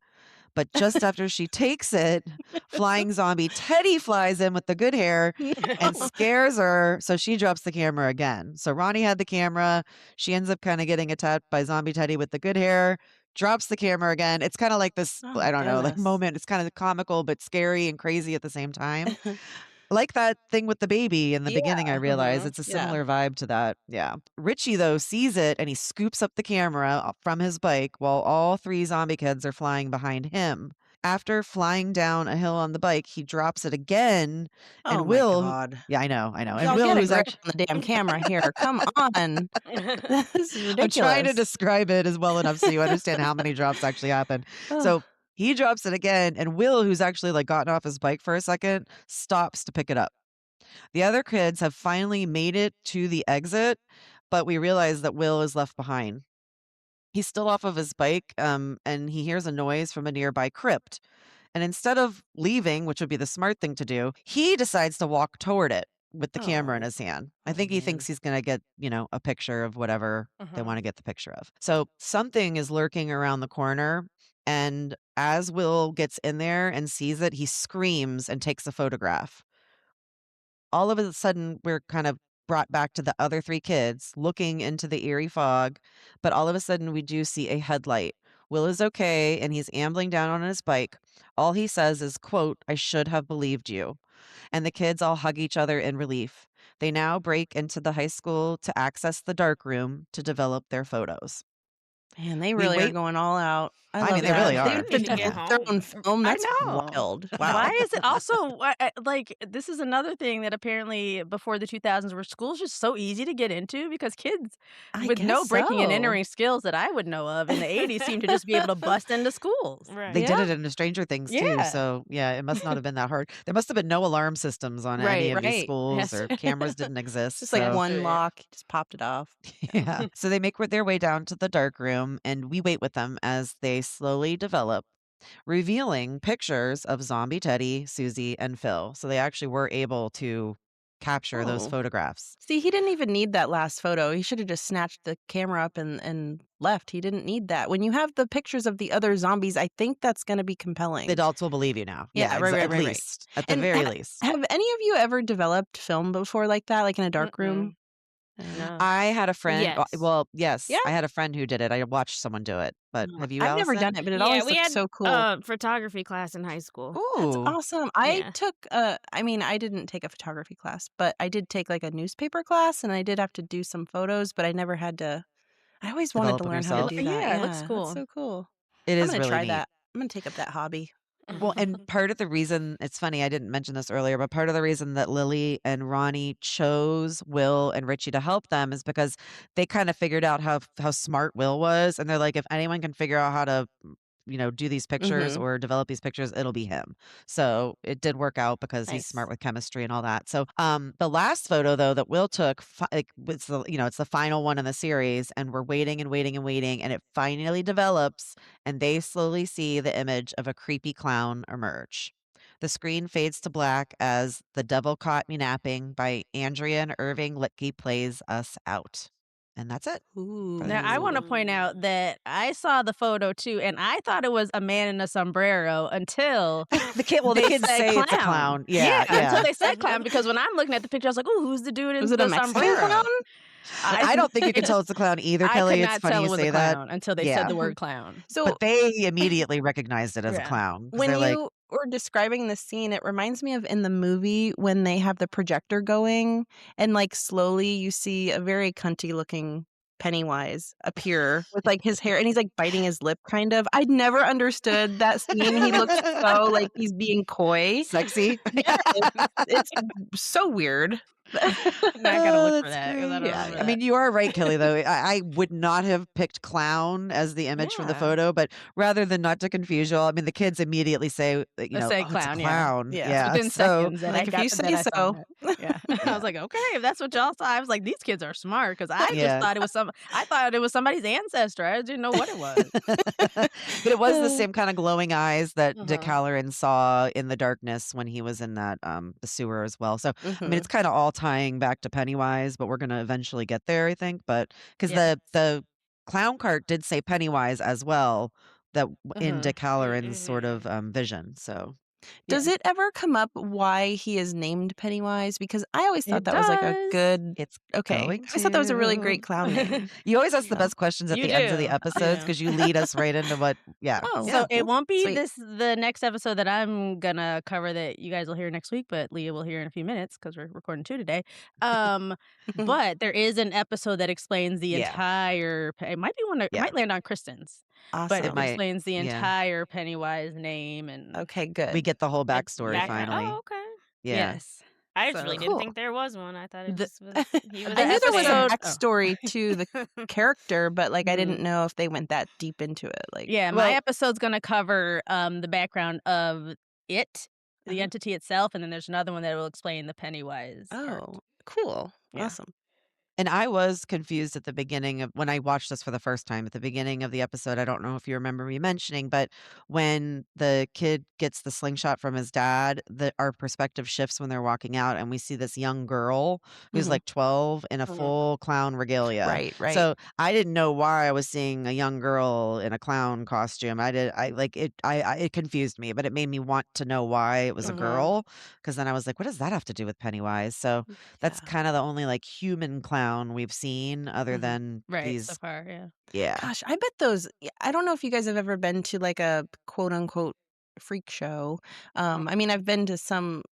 But just after she takes it, flying zombie Teddy flies in with the good hair and scares her. So she drops the camera again. So Ronnie had the camera. She ends up kind of getting attacked by zombie Teddy with the good hair, drops the camera again. It's kind of like this, Oh I my don't know, like goodness. moment. It's kind of comical, but scary and crazy at the same time. Like that thing with the baby in the beginning, I realized it's a Yeah. similar vibe to that. Yeah. Richie, though, sees it and he scoops up the camera from his bike while all three zombie kids are flying behind him. After flying down a hill on the bike, he drops it again. And Oh my Will, God. yeah, I know. And Y'all Will, get a who's grip actually, on the damn camera here. Come on. This is I'm trying to ridiculous. describe it as well enough so you understand how many drops actually happen. So he drops it again, and Will, who's actually like gotten off his bike for a second, stops to pick it up. The other kids have finally made it to the exit, but we realize that Will is left behind. He's still off of his bike, and he hears a noise from a nearby crypt. And instead of leaving, which would be the smart thing to do, he decides to walk toward it with the camera in Oh. his hand. I Oh, think he man. thinks he's going to get, a picture of whatever they Mhm. want to get the picture of. So something is lurking around the corner. And as Will gets in there and sees it, he screams and takes a photograph. All of a sudden, we're kind of brought back to the other three kids looking into the eerie fog, but all of a sudden we do see a headlight. Will is okay and he's ambling down on his bike. All he says is, quote, "I should have believed you." And the kids all hug each other in relief. They now break into the high school to access the dark room to develop their photos. Man, they We really are wait. going all out. I I love mean, they that. really They are. have to Need to get direct their own home. film. I That's know. wild. Why Wow. is it also like this is another thing that apparently before the 2000s were schools just so easy to get into because kids I with guess no breaking and so. entering skills that I would know of in the 80s seem to just be able to bust into schools. They Right. did Yeah. it in Stranger Things too, Yeah. so yeah, it must not have been that hard. There must have been no alarm systems on any Right. of these Right. schools, Yes. or cameras didn't exist. Just like That's So one true, yeah. lock, just popped it off. yeah, so they make their way down to the dark room, and we wait with them as they slowly develop, revealing pictures of zombie Teddy, Susie, and Phil. So they actually were able to capture those Oh. photographs. See, he didn't even need that last photo. He should have just snatched the camera up and left. He didn't need that. When you have the pictures of the other zombies, I think that's going to be The compelling. adults will believe you now. Yeah, right, at right. least. At the And very least. have any of you ever developed film before like that, like in a dark room? No. I had a friend. Yes. Well, yes. Yeah? I had a friend who did it. I watched someone do it. But have you, I've never Allison? done it, but it Yeah, always we looked had so cool. photography class in high school. That's Ooh. awesome. I Yeah. took I mean, I didn't take a photography class, but I did take like a newspaper class and I did have to do some photos, but I never had to I always wanted Develop to them learn how to yourself. do that. Yeah, it looks That's cool. so cool. It I'm is going to really try neat. that. I'm going to take up that hobby. Well, and part of the reason, it's funny, I didn't mention this earlier, but part of the reason that Lily and Ronnie chose Will and Richie to help them is because they kind of figured out how smart Will was. And they're like, if anyone can figure out how to, do these pictures Mhm. or develop these pictures, it'll be him. So it did work out because he's Nice. smart with chemistry and all that. So the last photo though that Will took, it's the final one in the series, and we're waiting and waiting and waiting, and it finally develops, and they slowly see the image of a creepy clown emerge. The screen fades to black as The Devil Caught Me Napping by Andrea and Irving Litke plays us out. And that's it. Ooh. Now, I want to point out that I saw the photo too, and I thought it was a man in a sombrero until The they kids said say it's a clown. Yeah, until they said clown. Because when I'm looking at the picture, I was like, "Oh, who's the dude in Was it a the Mexican sombrero?" clown? I don't think you can tell it's a clown either, I Kelly. could It's not funny tell you it was say a that. clown until they Yeah. said the word clown. So But they immediately recognized it as a Yeah. clown. 'Cause when they're like, you were describing the scene, it reminds me of in the movie when they have the projector going and like slowly you see a very cunty looking Pennywise appear with like his hair and he's like biting his lip kind of. I'd never understood that scene. He looks so like he's being coy. sexy. Yeah, it's so weird. Now I gotta look for That's that because I great. don't Yeah. remember I that. mean, you are right, Kelly, though. I would not have picked clown as the image from the Yeah. photo, but rather than not to confuse you all, I mean, the kids immediately say, Let's say oh, it's a clown, clown. Yeah. It's within So, seconds that Like, if you say I saw so. that. Yeah. I Yeah. was like, "Okay, if that's what y'all saw." I was like, "These kids are smart," because I just Yeah. thought I thought it was somebody's ancestor. I didn't know what it was. But it was the same kind of glowing eyes that Dick Uh-huh. Halloran saw in the darkness when he was in that the sewer as well. So I mean, it's kind of all tying back to Pennywise, but we're gonna eventually get there, I think. But because Yes. the clown cart did say Pennywise as well, that in Mhm. Dick Halloran's sort of vision. So Does it ever come up why he is named Pennywise? Because I always thought It that was like a does. good it's okay. I going always thought that was a really to. great clown name. You always ask the So best questions at You the ends of the do. episodes Yeah. because you lead us right into what. Yeah. Oh, Yeah. So it won't be sweet. the next episode that I'm gonna cover that you guys will hear next week, but Leah will hear in a few minutes because we're recording 2 today. But there is an episode that explains the Yeah. entire it might be one that it Yeah. might land on Kristen's, but Awesome. it explains the Yeah. entire Pennywise name and Okay, We good. get the whole it's backstory background. finally. Oh, okay. Yeah. Yes. I So actually didn't Cool. think there was one. I thought it The just was he was the I knew there was a episode backstory to the character, but like I didn't Mhm. know if they went that deep into it. Like, Yeah, my Well, episode's gonna cover the background of it, the Uh-huh. entity itself, and then there's another one that will explain the Pennywise part. oh, cool, Yeah. awesome. and I was confused at the beginning of when I watched this for the first time. At the beginning of the episode, I don't know if you remember me mentioning, but when the kid gets the slingshot from his dad, our perspective shifts when they're walking out, and we see this young girl who's Mhm. like 12 in a Mhm. full clown regalia. Right, right. So I didn't know why I was seeing a young girl in a clown costume. I like it. It confused me, but it made me want to know why it was a Mhm. girl. Because then I was like, what does that have to do with Pennywise? So that's Yeah. kind of the only like human clown we've seen other Mhm. than Right, so these. far, yeah. Yeah. Gosh, I bet those. I don't know if you guys have ever been to like a quote unquote freak show. I mean, I've been to some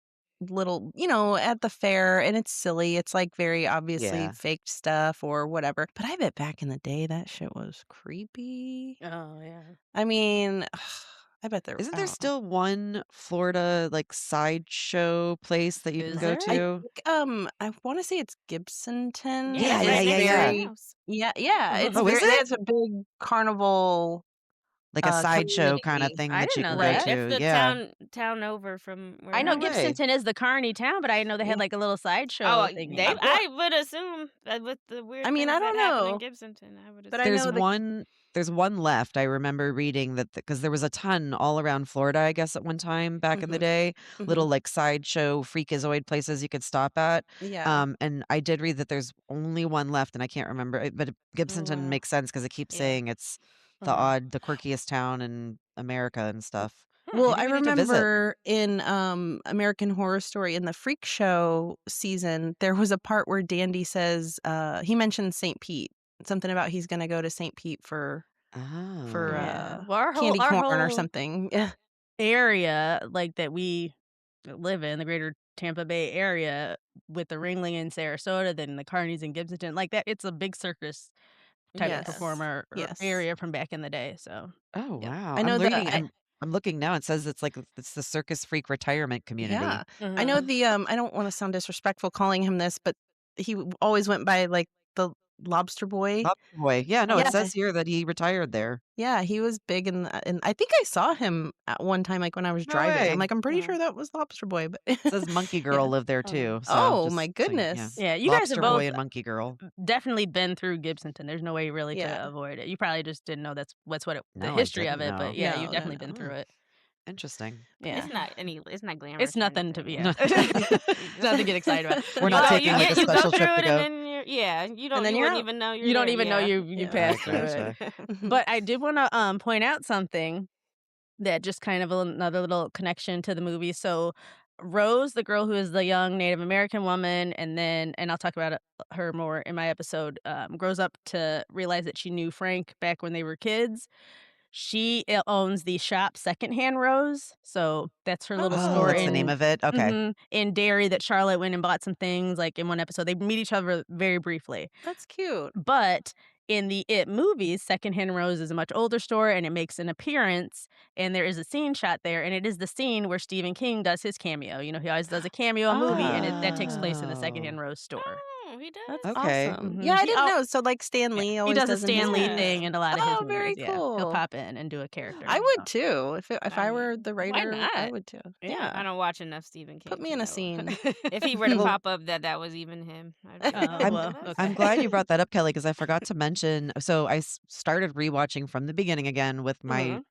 little, at the fair, and it's silly. It's like very obviously Yeah. faked stuff or whatever. But I bet back in the day that shit was creepy. Oh, yeah. I mean, I bet Isn't I there don't know. still one Florida like sideshow place that you can Is go there? I to? think, I want to say it's Gibsonton. Yeah, Yeah, it's yeah, right It's yeah, next to yeah. my very, house. yeah. It's Oh, is very. it? It's a big carnival Like a sideshow kind of community. thing I that didn't you know can Right. go that. It's to. the Yeah. town over from where I know No I live. way. Gibsonton is the carny town, but I didn't know they had like a little sideshow Oh, thingy. I would assume that with the weird I mean, things I that don't happen in know, Gibsonton, I would but I assume. There's know the one There's one left. I remember reading that because there was a ton all around Florida, I guess, at one time back in the Mhm. day, Mhm. little like sideshow freakazoid places you could stop at. Yeah. And I did read that there's only one left, and I can't remember it, but Oh, Gibsonton wow. makes sense because it keeps Yeah. saying it's Mhm. the quirkiest town in America and stuff. Hmm. Well, Maybe I we need to visit. remember in American Horror Story in the Freak Show season, there was a part where Dandy says he mentioned St. Pete. Something about he's going to go to St. Pete for Oh. Yeah. Well, our whole candy our corn or whole something. Yeah. area, like, that we live in, the greater Tampa Bay area with the Ringling in Sarasota, then the Carnies in Gibsonton, like that, it's a big circus type of Yes. performer or Yes. area from back in the day, so, Oh, yep. wow. I I'm know reading. the I'm looking now. It says it's the Circus Freak Retirement Yeah. Community. I know Mhm. the, I don't wanna sound disrespectful calling him this, but he always went by, like, the Lobster Boy. Lobster Boy. Yeah, no, it Yeah. says here that he retired there. Yeah, he was big in the and I think I saw him at one time, like, when I was No driving. I'm way. like, "I'm pretty Mhm. sure that was Lobster Boy," but Says Monkey yeah. Girl lived there Mhm. too. So Oh my just so yeah. goodness. Yeah, you guys have Lobster both Boy and Monkey Girl. definitely been through Gibsonton, there's no way really to Yeah. avoid it. You probably just didn't know that's what it the No, I history didn't of it, but know. yeah, you've No, no, definitely been no. through Oh, it. interesting. Yeah. It's not It's glamorous or nothing to anything. be No. yeah. You just Nothing to get excited about. We're you not go But taking you like a get you go special trip through to it and go. then And then you you're wouldn't out. even know you you're don't there. even know Yeah. you Yeah. I passed through it. gotcha. But I did wanna, point out something that just kind of another little connection to the movie. So Rose, the girl who is the young Native American woman, and I'll talk about her more in my episode, grows up to realize that she knew Frank back when they were kids. She owns the shop Secondhand Rose, so that's her little Oh, store that's the name Oh, of it? Okay. in Derry that Charlotte went and bought some things, like, in one episode. They meet each other very briefly. that's cute. But in the It movies, Secondhand Rose is a much older store, and it makes an appearance, and there is a scene shot there, and it is the scene where Stephen King does his cameo. You know, he always does a cameo movie, and that takes place in the Oh, Secondhand Rose store. Oh, he That's does? okay. awesome. Yeah, I He didn't know. So, like, Stan yeah, Lee he always does a does in his Stan Lee movies? thing Yeah. in a lot of his Oh, movies, very yeah. He'll cool. pop in and do a character, I so would too. If I I were mean, the why writer, I not? would too. Yeah. I don't watch enough Stephen Put King me to in a know. scene. If he were to Well, pop up that was even him, I'd be like, Oh, "Oh, I'm well, well, that's I'm okay. glad you brought that up, Kelly, because I forgot to mention. So started rewatching from the beginning again with my Mhm.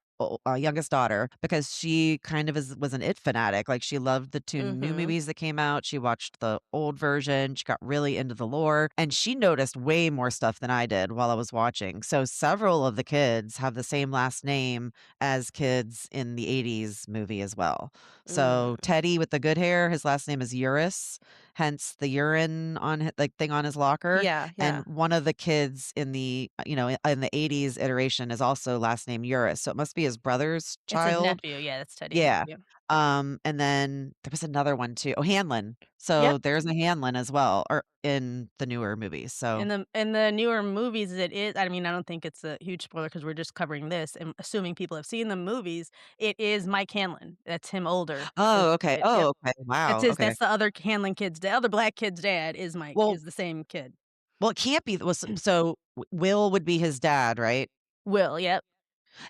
youngest daughter because she kind of was an It fanatic. Like she loved the two new Mhm. movies that came out. She watched the old version. She got really into the lore, and she noticed way more stuff than I did while I was watching. So several of the kids have the same last name as kids in the '80s movie as well. So Mm. Teddy with the good hair, his last name is Uris, hence the urine on like thing on his locker. Yeah, And yeah. one of the kids in the in the '80s iteration is also last name Uris, so it must be his brother's It's his child. nephew, yeah, that's Teddy's Yeah. nephew. And then there was another one too. Oh, Hanlon. Yep. So there's a Hanlon as well, or in the newer movies. So In the newer movies, it is I mean, I don't think it's a huge spoiler because 'cause we're just covering this and assuming people have seen the movies, it is Mike Hanlon. That's him older. oh, okay. Yep. Oh, okay. Wow. Okay. That's the other Hanlon kid's the other black kid's dad is Mike, Well, is the same kid. it can't be. Well, so Will would be his dad, right? Will, yep.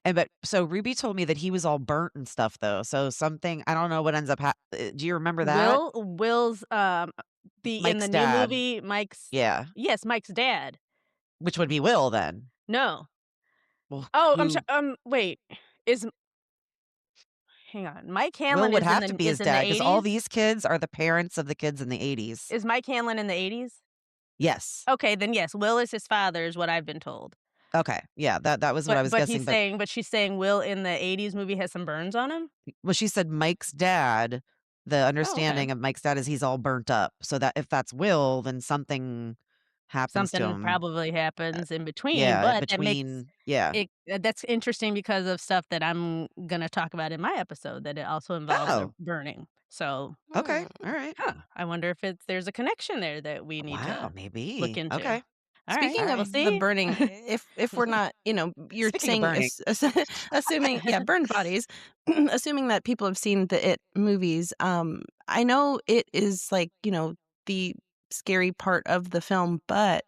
And but so Ruby told me that he was all burnt and stuff though. So something I don't know what ends up do you remember that? Will's, in the Mike's new dad. movie, Mike's Yeah. yes, Mike's dad. Which would be Will then. No. Well, Oh, who wait, is hang on, Mike Will Hanlon would have to be his is in the dad because all 80s? these kids are the parents of the kids in the '80s. Is Mike Hanlon in the 80s? Yes. Okay, then yes, Will is his father is what I've been told. Okay. Yeah, that was what I was guessing, but But she's saying Will in the '80s movie has some burns on him? well, she said Mike's dad, the Oh, okay. understanding of Mike's dad is he's all burnt up. So that if that's Will, then something happens to Something him. probably happens in between, Yeah, but that makes between yeah. it that's interesting because of stuff that I'm gonna talk about in my episode that it also involves a Oh, burning. So, okay. Hmm. All right. I wonder if there's a connection there that we need Wow, to look maybe. into. Okay. All right, All Speaking we'll right. of the see. burning, if we're not, you're Speaking of saying burning. assuming, yeah, burned bodies, assuming that people have seen the It movies. I know it is like the scary part of the film, but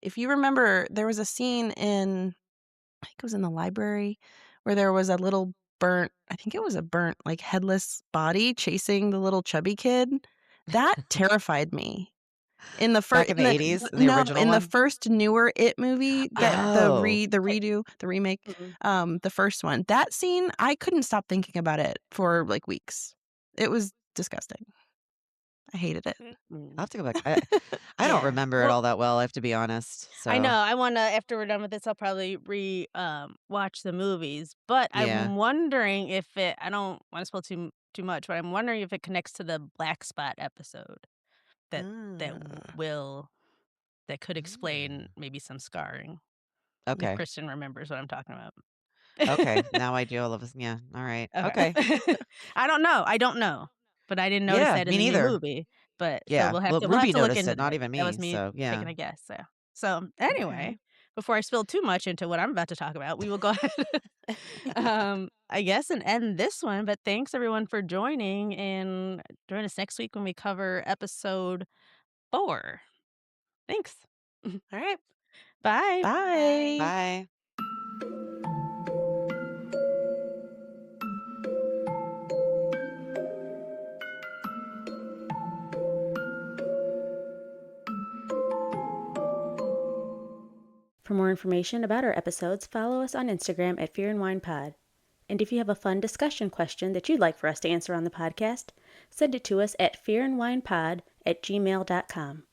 if you remember, there was a scene in I think it was in the library where there was a little burnt. I think it was a burnt like headless body chasing the little chubby kid. That terrified me. In the Back first, in the 80s, in the original in the one? first newer It movie, that Oh. the redo, the remake, the first one, that scene, I couldn't stop thinking about it for like weeks. It was disgusting. I hated it. I'll have to go back. I don't Yeah. remember it Well, all that well, I have to be honest. I know. So, I wanna after we're done with this, I'll probably watch the movies, but yeah. I'm wondering if it I don't wanna spoil too much, but I'm wondering if it connects to the black spot episode that that w Mm. will that could explain Mm. maybe some scarring, if Okay. Kristen remembers what I'm talking about. Okay. Now I do all of this. Yeah. All right. Okay. Okay. I don't know, but I didn't notice Yeah. that in Me the new neither. movie, but so Yeah. Well, we'll have Ruby to look noticed into it, not that. even That was me. me So, yeah. taking a guess, so Okay. anyway, before I spill too much into what I'm about to talk about, we will go ahead, I guess, and end this one, but thanks everyone for joining, and join us next week when we cover episode 4. Thanks. All right. Bye. Bye. Bye. For more information about our episodes, follow us on Instagram at Fear and Wine Pod. And if you have a fun discussion question that you'd like for us to answer on the podcast, send it to us at fearandwinepod@gmail.com.